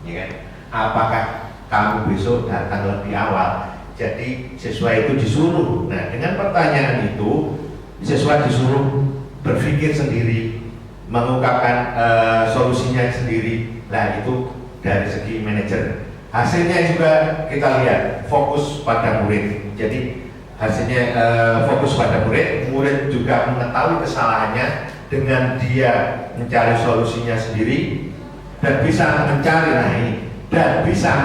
ya kan? Apakah kamu besok datang lebih awal? Jadi siswa itu disuruh. Nah, dengan pertanyaan itu siswa disuruh berpikir sendiri, mengungkapkan solusinya sendiri. Nah, itu dari segi manajer. Hasilnya juga kita lihat fokus pada murid. Jadi hasilnya fokus pada murid. Murid juga mengetahui kesalahannya dengan dia mencari solusinya sendiri dan bisa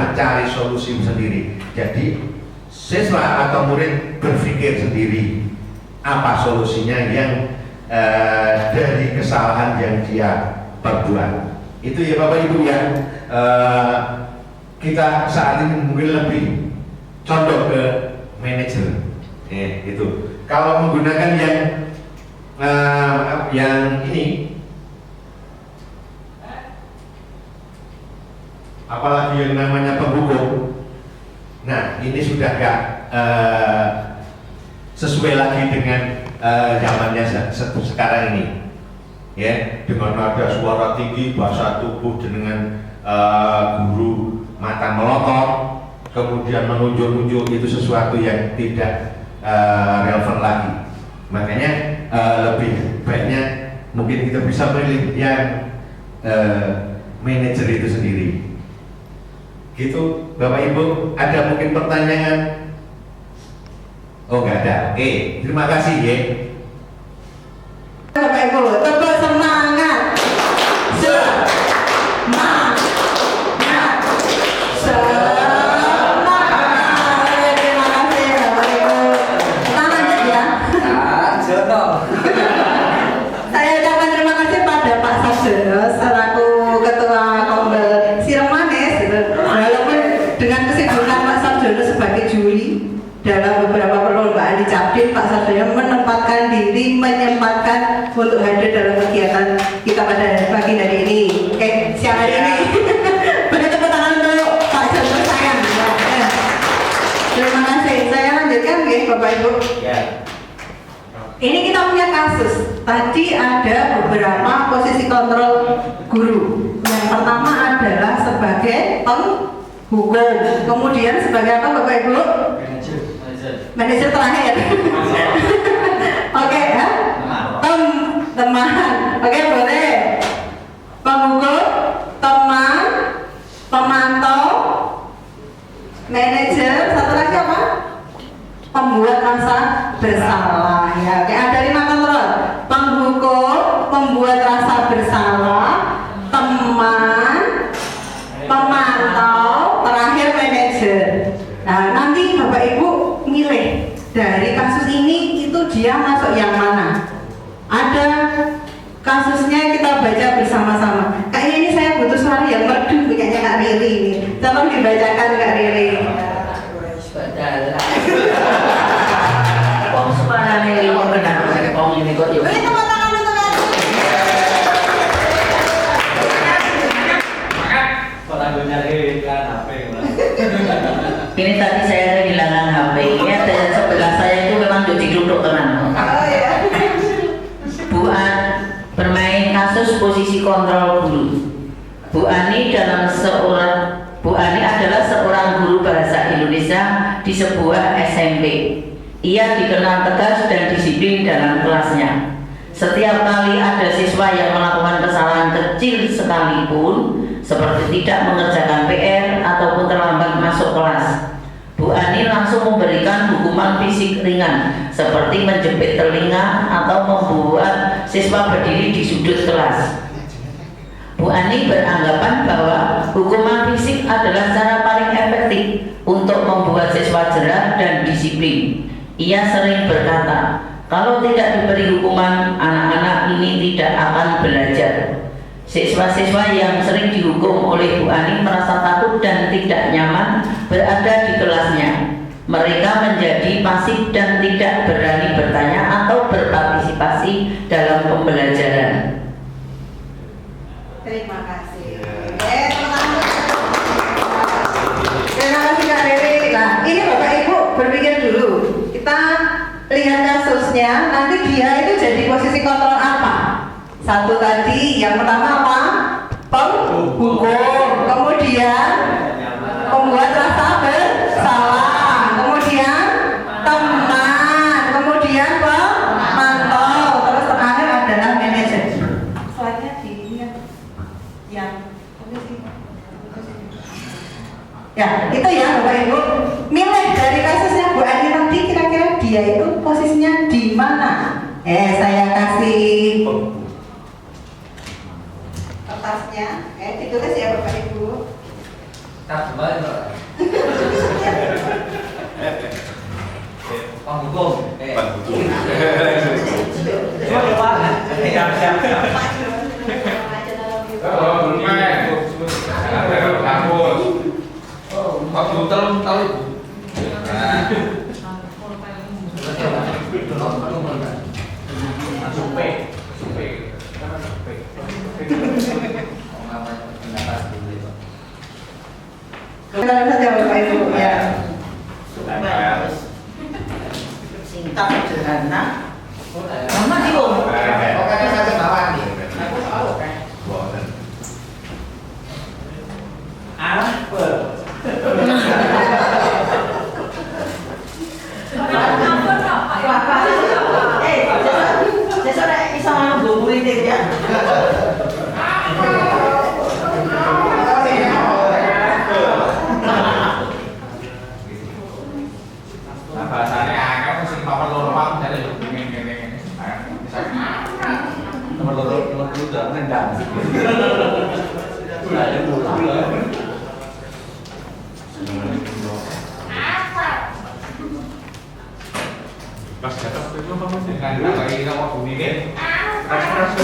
mencari solusi sendiri. Jadi siswa atau murid berpikir sendiri apa solusinya yang dari kesalahan yang dia perbuat. Itu ya Bapak Ibu ya. Kita saat ini mungkin lebih condong ke manajer, itu. Kalau menggunakan yang ini, apalagi yang namanya penghukum, nah ini sudah gak sesuai lagi dengan zamannya sekarang ini, ya, dengan nada suara tinggi, bahasa tubuh dengan guru mata melotot, kemudian menunjuk-nunjuk, itu sesuatu yang tidak relevan lagi. Makanya lebih baiknya mungkin kita bisa pilih yang manajer itu sendiri. Gitu Bapak Ibu, ada mungkin pertanyaan? Oh nggak ada. Oke, terima kasih ya. Bapak Ibu, tepuk semangat. Semangat. Terima kasih Bapak Ibu. Kita lanjut ya. Saya ucapkan terima kasih pada Pak Sarjono selaku Ketua Kombel Sireng Manis. Walaupun dengan kesibukan Pak Sarjono sebagai juri dalam beberapa perlombaan di Capdim, Pak Sarjono menyempatkan untuk hadir dalam kegiatan kita pada pagi hari ini. Oke, siang hari ini. Beri tepuk tangan untuk Pak Sarjono sayang. Terima kasih. Saya lanjutkan ya Bapak Ibu. Ini kita punya kasus. Tadi ada beberapa posisi kontrol guru. Yang pertama adalah sebagai penghukum. Kemudian sebagai apa Bapak Ibu? Manajer terakhir. Oke ya. Teman. Oke boleh. Penghukum, teman, pemantau, manajer, satu lagi apa? Pembuat rasa bersalah ya. Oke, ada 5 kontrol. Penghukum, pembuat rasa bersalah, teman, pemantau, terakhir manajer. Nah, nanti Bapak Ibu milih dari kasus ini itu dia masuk yang mana. Ada kasusnya kita baca bersama-sama. Kayaknya ini saya butuh suara yang merdu, kayaknya Kak Riri ini. Tolong dibacakan Kak Riri. Beri tepuk tangan untuk Kak Riri. Ini tadi saya kehilangan HP. Ini ada sebelah saya itu memang cuci duduk teman. Oh ya. Bu An bermain kasus posisi kontrol guru. Bu Ani adalah seorang guru bahasa Indonesia di sebuah SMP. Ia dikenal tegas dan disiplin dalam kelasnya. Setiap kali ada siswa yang melakukan kesalahan kecil sekalipun, seperti tidak mengerjakan PR ataupun terlambat masuk kelas, Bu Ani langsung memberikan hukuman fisik ringan, seperti menjepit telinga atau membuat siswa berdiri di sudut kelas. Bu Ani beranggapan bahwa hukuman fisik adalah cara paling efektif untuk membuat siswa jerah dan disiplin. Ia sering berkata, kalau tidak diberi hukuman, anak-anak ini tidak akan belajar. Siswa-siswa yang sering dihukum oleh Bu Ani merasa takut dan tidak nyaman berada di kelasnya. Mereka menjadi pasif dan tidak berani bertanya atau berpartisipasi dalam pembelajaran. Terima kasih. Terima kasih Kak Riri. Nah, ini Bapak Ibu berpikir dulu. Kita lihat kasusnya, nanti dia itu jadi posisi kontrol apa? Satu tadi, yang pertama apa? Penghukum. Kemudian pembuat rasa bersalah. Kemudian teman. Kemudian pemantau. Terus terakhir adalah manajer. Slide-nya di yang ya, itu ya Bapak Ibu. Milih dari kasusnya Bu Ani nanti kira-kira dia itu posisinya di mana? Saya kasih kertasnya. Ditulis ya Bapak Ibu. Penghukum. Kalau saja Bapak Ibu ya. Singkat sederhana. Mama sih Om. Pokoknya saja bawah nih. Saya bisa ngomong politik ya. Bahasanya angkat Mas jatuh itu apa sih? Nggak lagi kamu bumi kan? Keras-keras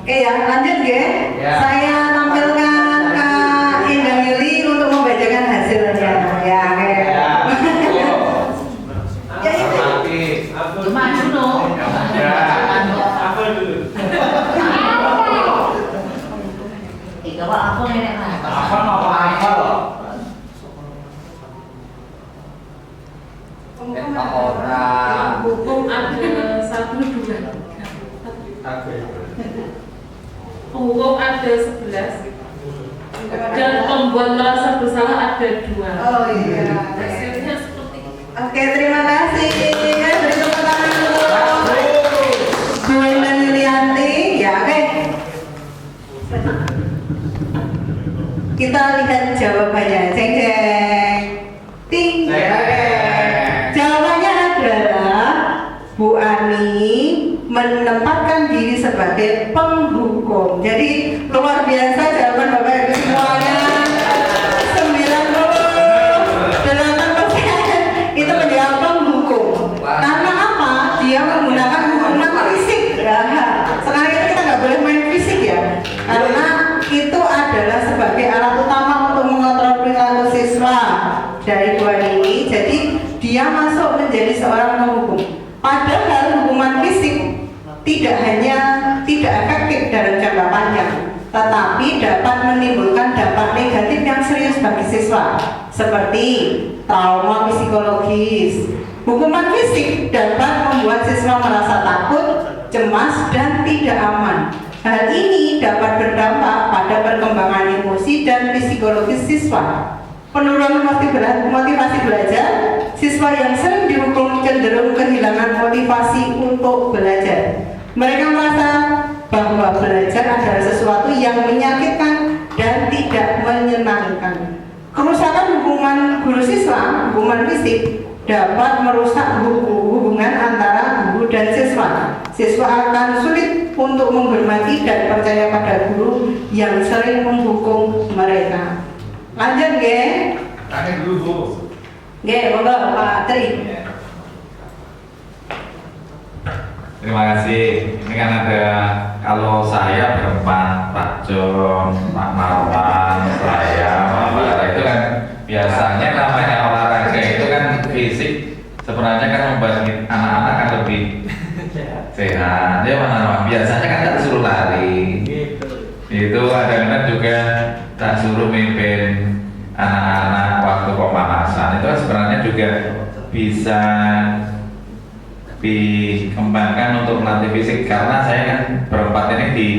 Oke ya, lanjut ya. Saya tampilkan Kak Indah Yuli untuk membacakan hasilnya. Ya, oke. Ya ini. Maju no. Apa dulu? Kalau aku nenek lah. Apa loh? Orang. Hukum ada 1, 2, 3. Penghukum ada 11 dan pembuat merasa bersalah ada 2. Oh iya. Hasilnya seperti itu. Oke, terima kasih. Beri tepuk tangan dulu. Bu Indah Yulianti. Ya, oke. Kita lihat jawabannya. Ceng ceng. Ting. Ya, oke. Jawabannya adalah Bu Ani menempatkan diri sebagai penghukum. Jadi luar biasa jawaban Bapak Ibu semuanya. 98% itu menjawab penghukum. Karena apa? Dia menggunakan hukuman fisik. Ya, sekarang itu kita nggak boleh main fisik ya. Karena itu adalah sebagai alat utama untuk mengontrol perilaku siswa dari Bu Ani ini. Jadi dia masuk menjadi seorang penghukum. Padahal hukuman fisik tidak hanya tidak efektif dalam jangka panjang, tetapi dapat menimbulkan dampak negatif yang serius bagi siswa, seperti trauma psikologis. Hukuman fisik dapat membuat siswa merasa takut, cemas, dan tidak aman. Hal ini dapat berdampak pada perkembangan emosi dan psikologis siswa. Penurunan motivasi belajar, siswa yang sering dihukum cenderung kehilangan motivasi untuk belajar. Mereka merasa bahwa belajar adalah sesuatu yang menyakitkan dan tidak menyenangkan. Kerusakan hubungan guru siswa, hukuman fisik, dapat merusak hubungan antara guru dan siswa. Siswa akan sulit untuk menghormati dan percaya pada guru yang sering menghukum mereka. Lanjut, nggih. Tanya dulu, Bu. Nggih, monggo Pak Tri. Terima kasih. Ini kan ada, kalau saya berempat, Pak John, Pak Marwan, saya, Pak Bara, itu kan biasanya namanya olahraga itu kan fisik sebenarnya kan membuat anak-anak kan lebih sehat. Dia mana biasanya kan tak suruh lari. Itu kadang-kadang juga tak suruh mimpin anak-anak waktu pemanasan. Itu kan sebenarnya juga bisa dikembangkan untuk melatih fisik, karena saya kan berempat ini di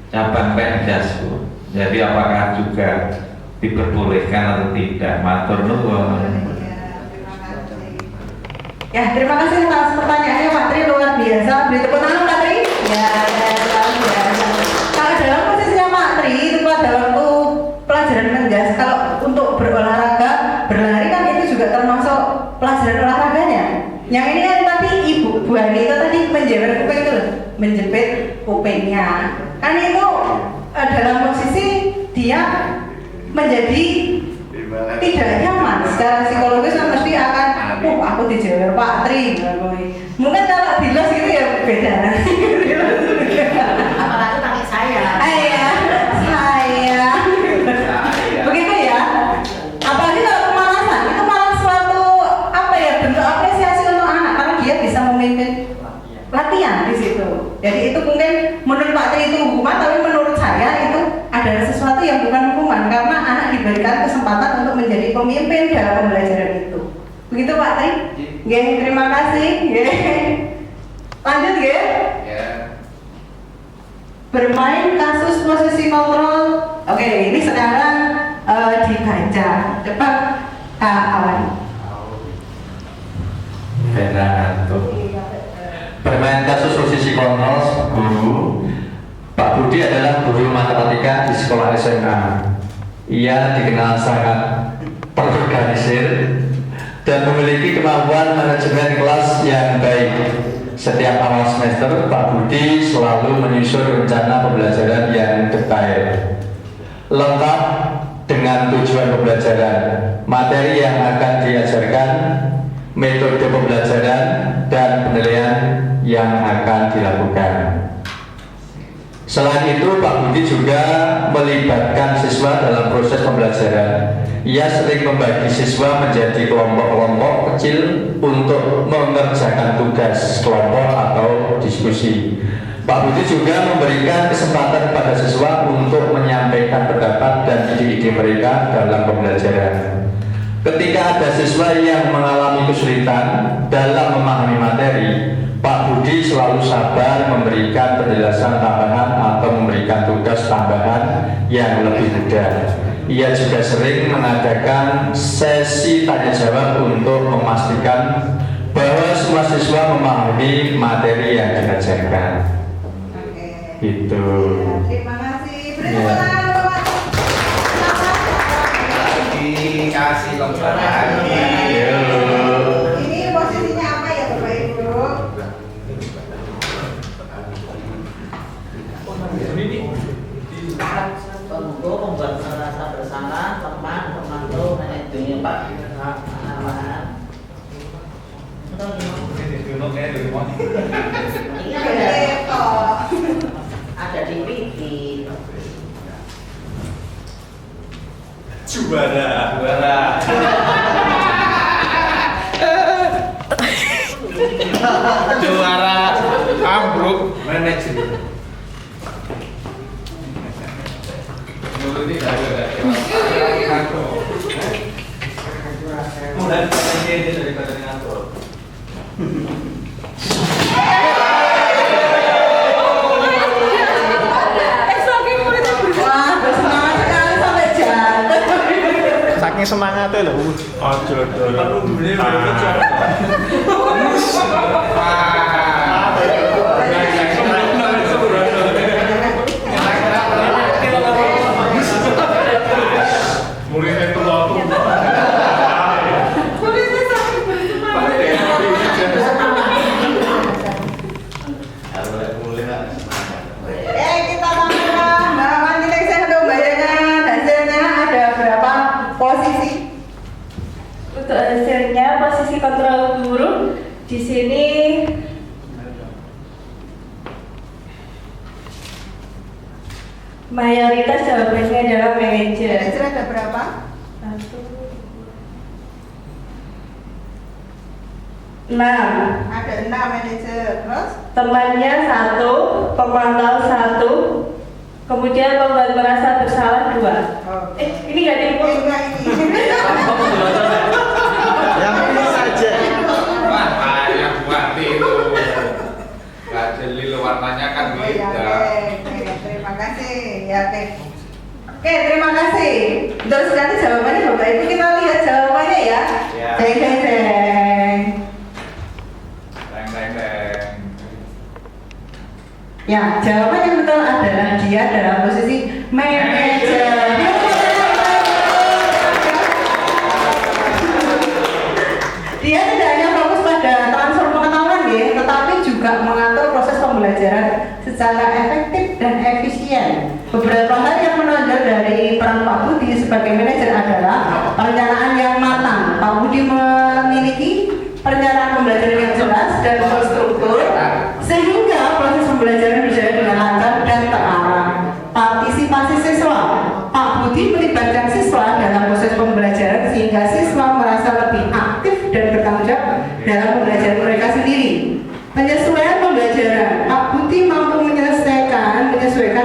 cabang Penjas, Bu. Jadi apakah juga diperbolehkan atau tidak? Matur nuwun. Ya, terima kasih atas pertanyaannya Pak Tri, luar biasa. Beri tepuk tangan Pak Tri. Ya, luar biasa. Kalau dalam posisinya Pak Tri itu pada waktu pelajaran Penjas, kalau untuk berolahraga, berlari kan itu juga termasuk pelajaran olahraganya. Yang ini kan tadi Ibu Bu Ani itu tadi menjepit kuping itu, menjepit kupingnya. Kan itu dalam posisi dia menjadi tidak nyaman secara psikologis, kan mesti akan aku dijewer Pak Tri. Mungkin kalau dilos gitu ya beda. Apalagi pakai saya. Saya. Begitu ya. Apalagi kalau pemanasan itu malah suatu apa ya, bentuk apresiasi untuk anak karena dia bisa memimpin latihan di situ. Jadi itu mungkin menurut Pak Tri itu hukuman, tapi menurut saya itu adalah sesuatu yang bukan hukuman karena anak diberikan kesempatan untuk menjadi pemimpin dalam pembelajaran itu. Begitu Pak Tri? Nggih, terima kasih. Nggih. Lanjut nggih? Bermain kasus posisi kontrol. Oke, ini sekarang dibaca. Cepat kawan. Bermain kasus posisi kontrol guru. Pak Budi adalah guru matematika di sekolah SMA. Ia dikenal sangat terorganisir dan memiliki kemampuan manajemen kelas yang baik. Setiap awal semester, Pak Budi selalu menyusun rencana pembelajaran yang detail, lengkap dengan tujuan pembelajaran, materi yang akan diajarkan, metode pembelajaran, dan penilaian yang akan dilakukan. Selain itu, Pak Budi juga melibatkan siswa dalam proses pembelajaran. Ia sering membagi siswa menjadi kelompok-kelompok kecil untuk mengerjakan tugas kelompok atau diskusi. Pak Budi juga memberikan kesempatan kepada siswa untuk menyampaikan pendapat dan ide-ide mereka dalam pembelajaran. Ketika ada siswa yang mengalami kesulitan dalam memahami materi, Pak Budi selalu sabar memberikan penjelasan tambahan atau memberikan tugas tambahan yang lebih mudah. Ia juga sering mengadakan sesi tanya jawab untuk memastikan bahwa semua siswa memahami materi yang diajarkan. Itu. Terima kasih. Beri tepuk tangan Bapak. Dikasih lomba lagi. Ini posisinya apa ya Bapak Ibu? Untuk membuat rasa bersama teman-teman tuh manajemen Pak ini ada di Wiki. Juara. Juara ambruk manajemen. Wah, bersemangat sekali sampai jatuh. Saking semangatnya loh. Ojo muridnya itu waktu. Kita tanyakan Mbak Manjiling saya untuk membayangkan hasilnya ada berapa posisi? Untuk hasilnya posisi kontrol guru di sini mayoritas jawabannya adalah manajer. Manajer ada berapa? 6. Ada 6 manajer. Terus? Temannya 1, pemantau 1, kemudian membuat merasa bersalah 2. Ini nggak diinput. Enggak ini. Yang ini saja. Wah, yang buat itu nggak jeli warnanya kan Oh, ya, beda. oke. Terima kasih. Ya, oke. Oke, terima kasih. Untuk sekali jawabannya Bapak Ibu, kita lihat jawabannya ya. Ya. Jeng jeng jeng. Teng. Ya, jawaban yang betul adalah dia dalam posisi manajer. Dia tidak hanya fokus pada transfer pengetahuan ya, tetapi juga mengatur proses pembelajaran secara efektif dan efisien. Beberapa hal yang menonjol dari peran Pak Budi sebagai manajer adalah perencanaan yang matang. Pak Budi memiliki perencanaan pembelajaran yang jelas dan terstruktur, sehingga proses pembelajaran berjalan dengan lancar dan terarah. Partisipasi siswa. Pak Budi melibatkan siswa dalam proses pembelajaran sehingga siswa merasa lebih aktif dan bertanggung jawab dalam pembelajaran mereka sendiri. Penyesuaian pembelajaran. Pak Budi mampu menyesuaikan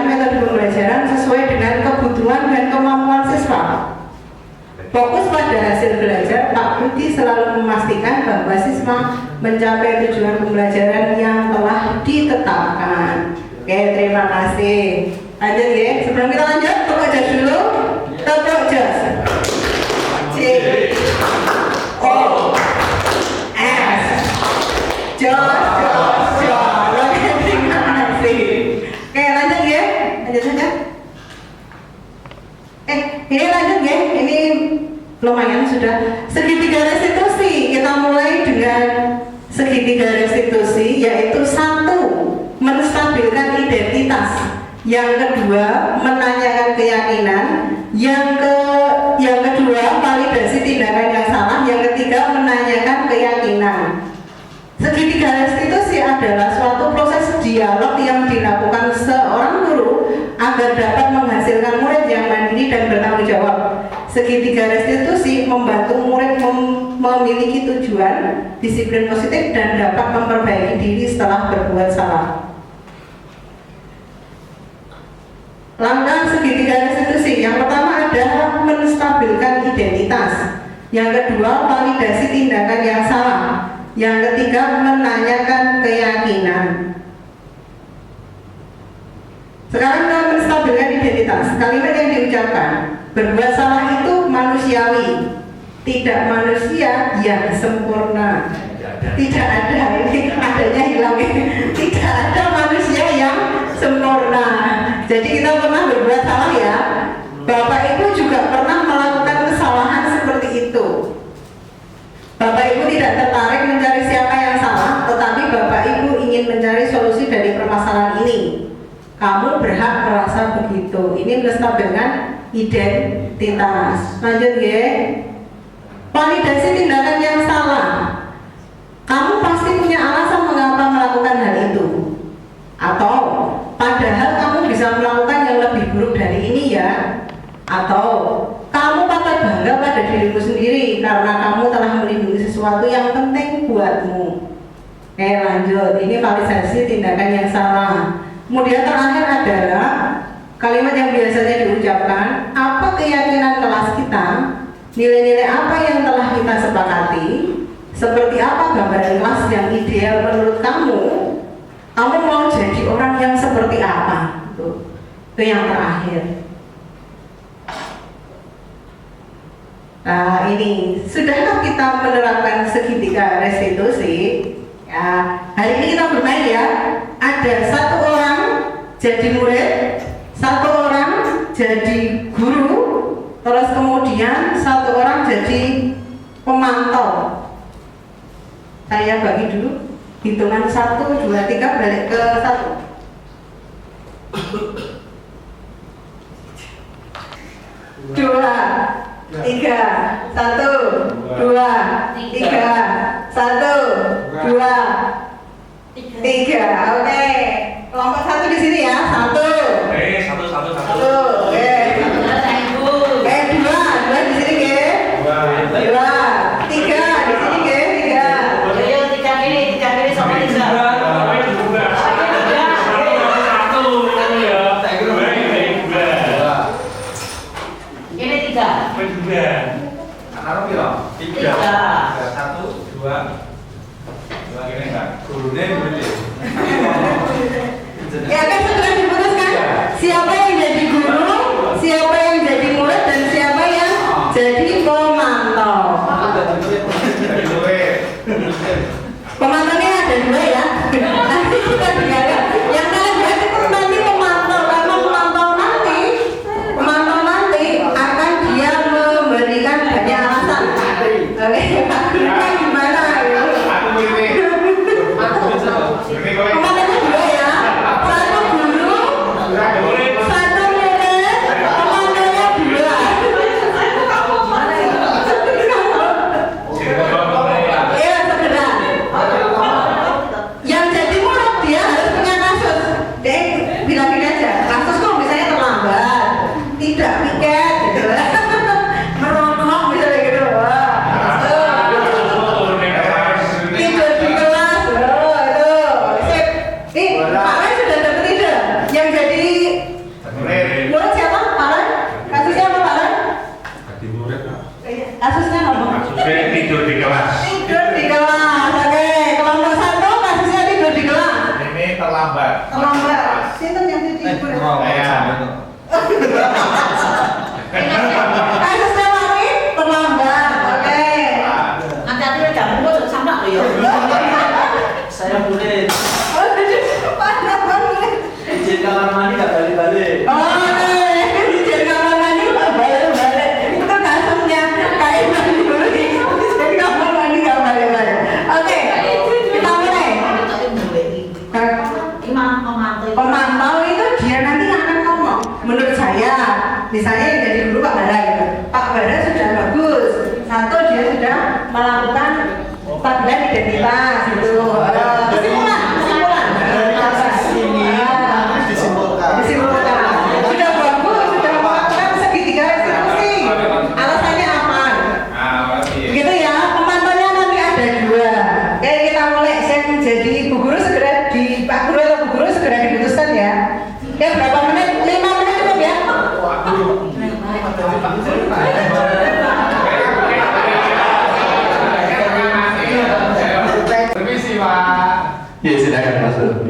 metode pembelajaran sesuai dengan kebutuhan dan kemampuan siswa. Fokus pada hasil belajar, Pak Budi selalu memastikan bahwa siswa mencapai tujuan pembelajaran yang telah ditetapkan. Oke, terima kasih. Lanjut ya, sebelum kita lanjut, tepuk jas dulu. Tepuk jas. J O S. Jos. Oke, terima kasih. Oke, lanjut ya. Lanjut saja. Ini lanjut ya. Ini lumayan sudah segitiga restitusi. yaitu satu, menstabilkan identitas. Yang kedua, menanyakan keyakinan. Yang kedua, validasi tindakan yang salah. Yang ketiga, menanyakan keyakinan. Segitiga restitusi adalah suatu proses dialog yang dilakukan seorang guru agar dapat menghasilkan murid yang mandiri dan bertanggung jawab. Segitiga restitusi membantu murid memiliki tujuan, disiplin positif, dan dapat memperbaiki diri setelah berbuat salah. Langkah segitiga restitusi yang pertama adalah menstabilkan identitas. Yang kedua, validasi tindakan yang salah. Yang ketiga, menanyakan keyakinan. Sekarang kita menstabilkan identitas. Kalimat yang diucapkan, berbuat salah itu manusiawi, tidak manusia yang sempurna. Tidak ada, ini adanya hilang. Tidak ada manusia yang sempurna. Jadi kita pernah berbuat salah ya. Bapak Ibu juga pernah melakukan kesalahan seperti itu. Bapak Ibu tidak tertarik mencari siapa yang salah, tetapi Bapak Ibu ingin mencari solusi dari permasalahan ini. Kamu berhak merasa begitu. Ini menstabilkan identitas. Lanjut ya. Validasi tindakan yang salah. Kamu pasti punya alasan mengapa melakukan hal itu. Atau padahal kamu bisa melakukan yang lebih buruk dari ini ya. Atau kamu patut bangga pada dirimu sendiri karena kamu telah melindungi sesuatu yang penting buatmu. Lanjut. Ini validasi tindakan yang salah. Kemudian terakhir adalah kalimat yang biasanya diucapkan, apa keyakinan kelas kita, nilai-nilai apa yang telah kita sepakati, seperti apa gambaran kelas yang ideal menurut kamu mau jadi orang yang seperti apa. Itu yang terakhir. Nah ini, sudahkah kita menerapkan segitiga restitusi? Ya, hari ini kita bermain ya. Ada satu orang jadi murid, satu orang jadi guru, terus kemudian satu orang jadi pemantau. Saya bagi dulu, hitungan 1, 2, 3 balik ke 1. 2, 3, 1, 2, 3, 1, 2, 3, 3. Oke. Kelompok 1 di sini ya. 1. 1. 2 di sini ke. 2. 3 di sini ke. 3. Ayo tiga kiri sama Lisa. Ini 3. Anak piro? 3. 1, 2. Gini enggak? Gurunya murid. Ya kan sudah diputuskan siapa yang jadi guru, siapa yang jadi murid, dan siapa yang jadi pemantau. Pemantaunya ada 2 ya. Nanti kita dengarkan. Yang kalian lihat itu nanti pemantau, karena pemantau nanti akan dia memberikan banyak alasan. Oke, Pak Guru gimana? Pemantaunya 2 ya. 1 guru, 1 murid, pemantaunya 2. Iya, segera. Yang jadi murid dia harus punya kasus. Dia bilang-bilang aja, kasus kok misalnya terlambat, tidak piket, gitu. Merokok misalnya gitu. Tidur di kelas, itu. Sip. Nih, Pak Rai sudah dapat ide. Yang jadi murid siapa? Pak Rai? Kasusnya apa Pak Rai? Kasusnya apa? Tidur di kelas. Tidur di kelas. Oke, kelompok 1 kasusnya tidur di kelas. Ini terlambat. Terlambat. Sinten yang jadi murid? Kasusnya lagi terlambat. Oke. Hati-hati lo jangan mulut sama lo ya. Saya murid, Oh, jadi mana murid? izin kamar mandi gak balik-balik. Oke, izin kamar mandi nggak balik-balik. Itu kasusnya kayak dulu izin kamar mandi nggak balik-balik. Oke, kita mulai. identitas gitu. Disimpulkan. Sudah bagus, sudah melakukan segitiga restitusi. Alasannya apa? Begitu ya, pemantaunya nanti ada 2. Oke, kita mulai. Saya menjadi Bu Guru segera Pak Guru atau Bu Guru segera diputuskan ya. Ya berapa menit? 5 menit cukup ya? Permisi Pak. Ya silakan masuk.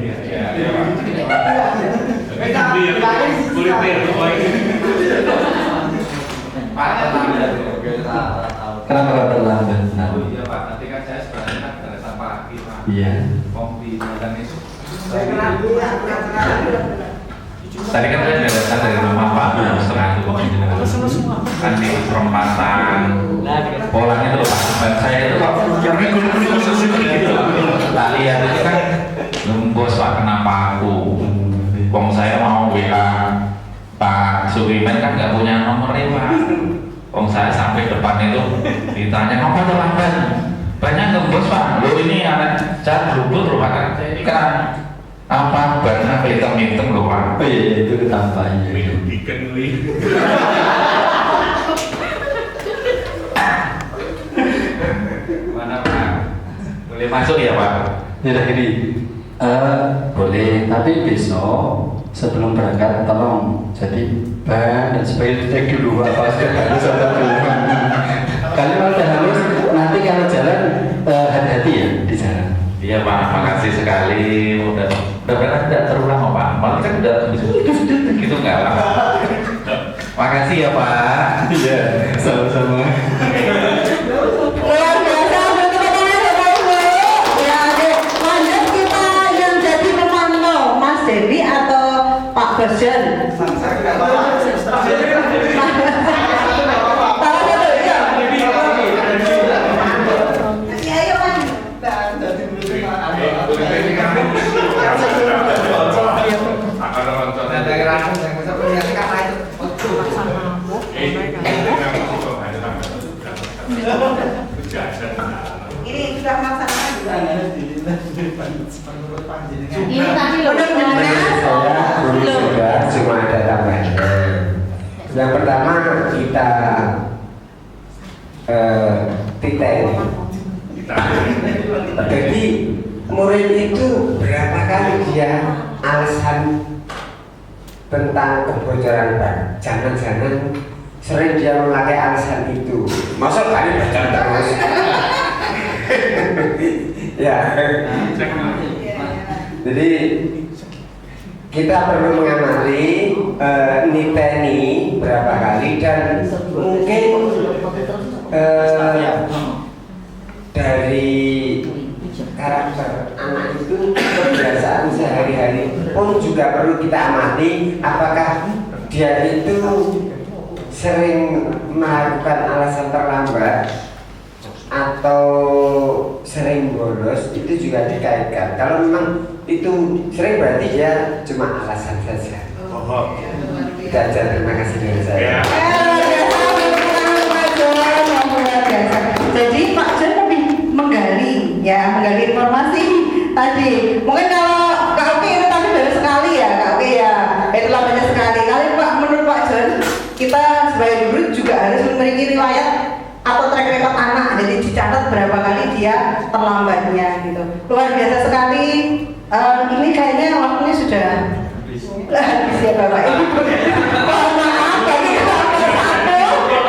Kenapa terlambat? Oh iya Pak, nanti kan saya sebenarnya kan datang pagi Pak. Iya. Kopi dan itu. Tadi kan saya sudah datang dari rumah Pak, setengah 2 kan di perempatan. Polanya itu Pak, dan saya itu Pak, tak lihat itu kan bos Pak, kenapa aku? Wong saya mau WA Pak Suwimen kan nggak punya nomornya Pak. Wong saya sampai depan itu ditanya, kenapa terlambat? Banyak gembos Pak, lo ini anak cat berubut Pak, ini kan apa barang hitam-hitam loh Pak. Oh iya, itu ketampaknya. Bikin nih. Mana Pak? Boleh masuk ya Pak? Ya gini, boleh, tapi besok sebelum berangkat tolong jadi ban dan sebagainya cek dulu apa sudah halus atau belum. Kalau udah halus, nanti kalau jalan hati-hati ya di jalan. Iya Pak, makasih sekali. Mudah-mudahan tidak terulang Pak. Malah kan udah gitu nggak Pak? Makasih ya Pak. Iya, sama-sama. Luar biasa, bertepuk tangan ya Pak Ibu. Ya, lanjut kita yang jadi pemantau, Mas Dewi atau Pak Berjan? Ini sudah melaksanakan juga. Ini tadi loh. Sudah cuma ada tambahan. Yang pertama kita titel. Jadi murid itu berapa kali dia alasan tentang kebocoran bank? Jangan-jangan sering dia memakai alasan itu. Masa kali bocor terus? Ya. Jadi kita perlu mengamati niteni berapa kali dan mungkin dari karakter anak itu kebiasaan sehari-hari pun juga perlu kita amati apakah dia itu sering melakukan alasan terlambat atau sering bolos, itu juga dikaitkan. Kalau memang itu sering berarti dia cuma alasan saja. Itu aja, terima kasih dari saya. Jadi Pak Jon lebih menggali informasi tadi. Mungkin kalau Kak Oki itu tadi baru sekali ya, Kak Oki ya. Itulah banyak sekali. Kali Pak, menurut Pak Jon, kita sebagai guru juga harus memiliki riwayat atau track record anak. Jadi dicatat berapa kali dia terlambatnya gitu. Luar biasa sekali. Ini kayaknya waktunya sudah habis ya Bapak Ibu. Mohon maaf bagi kelompok 1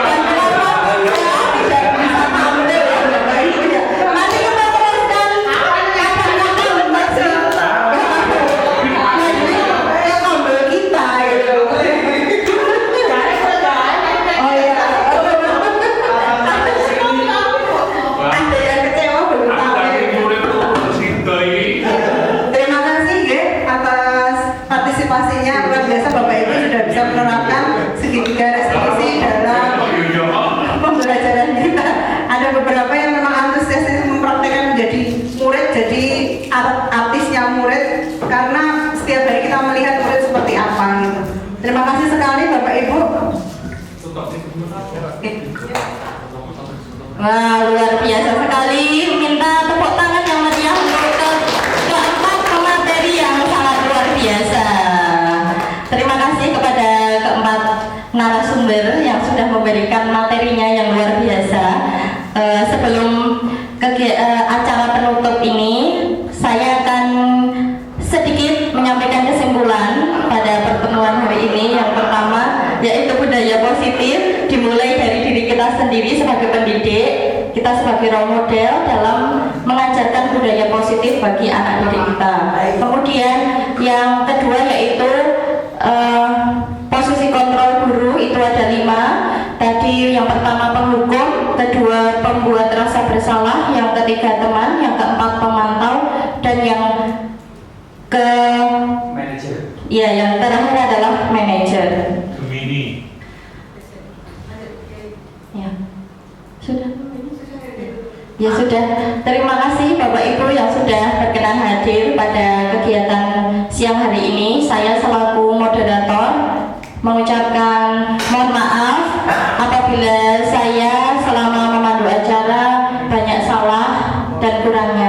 dan kelompok 2 tidak bisa tampil ya Bapak Ibu ya. Nanti kita teruskan kadang-kadang masih ngobrol kita gitu. Oh iya. Ada yang kecewa belum tampil. Terima kasih ya atas partisipasinya. Luar biasa Bapak Ibu sudah bisa menerapkan segitiga restitusi dalam pembelajaran kita. Ada beberapa yang memang antusias mempraktekkan menjadi murid, jadi artisnya murid karena setiap hari kita melihat murid seperti apa gitu. Terima kasih sekali Bapak Ibu. Wah, luar biasa sekali. Minta tepuk tangan memberikan materinya yang luar biasa. Sebelum acara penutup ini, saya akan sedikit menyampaikan kesimpulan pada pertemuan hari ini. Yang pertama yaitu budaya positif dimulai dari diri kita sendiri sebagai pendidik, kita sebagai role model dalam mengajarkan budaya positif bagi anak didik kita. Kemudian yang kedua yaitu posisi kontrol guru itu ada 5. Tadi yang pertama penghukum, kedua pembuat rasa bersalah, yang ketiga teman, yang keempat pemantau, dan yang manajer. Ya, yang terakhir adalah manajer. Gemini. Ya, sudah. Ya sudah. Terima kasih Bapak Ibu yang sudah berkenan hadir pada kegiatan siang hari ini. Saya selaku moderator mengucapkan mohon maaf apabila saya selama memandu acara banyak salah dan kurangnya.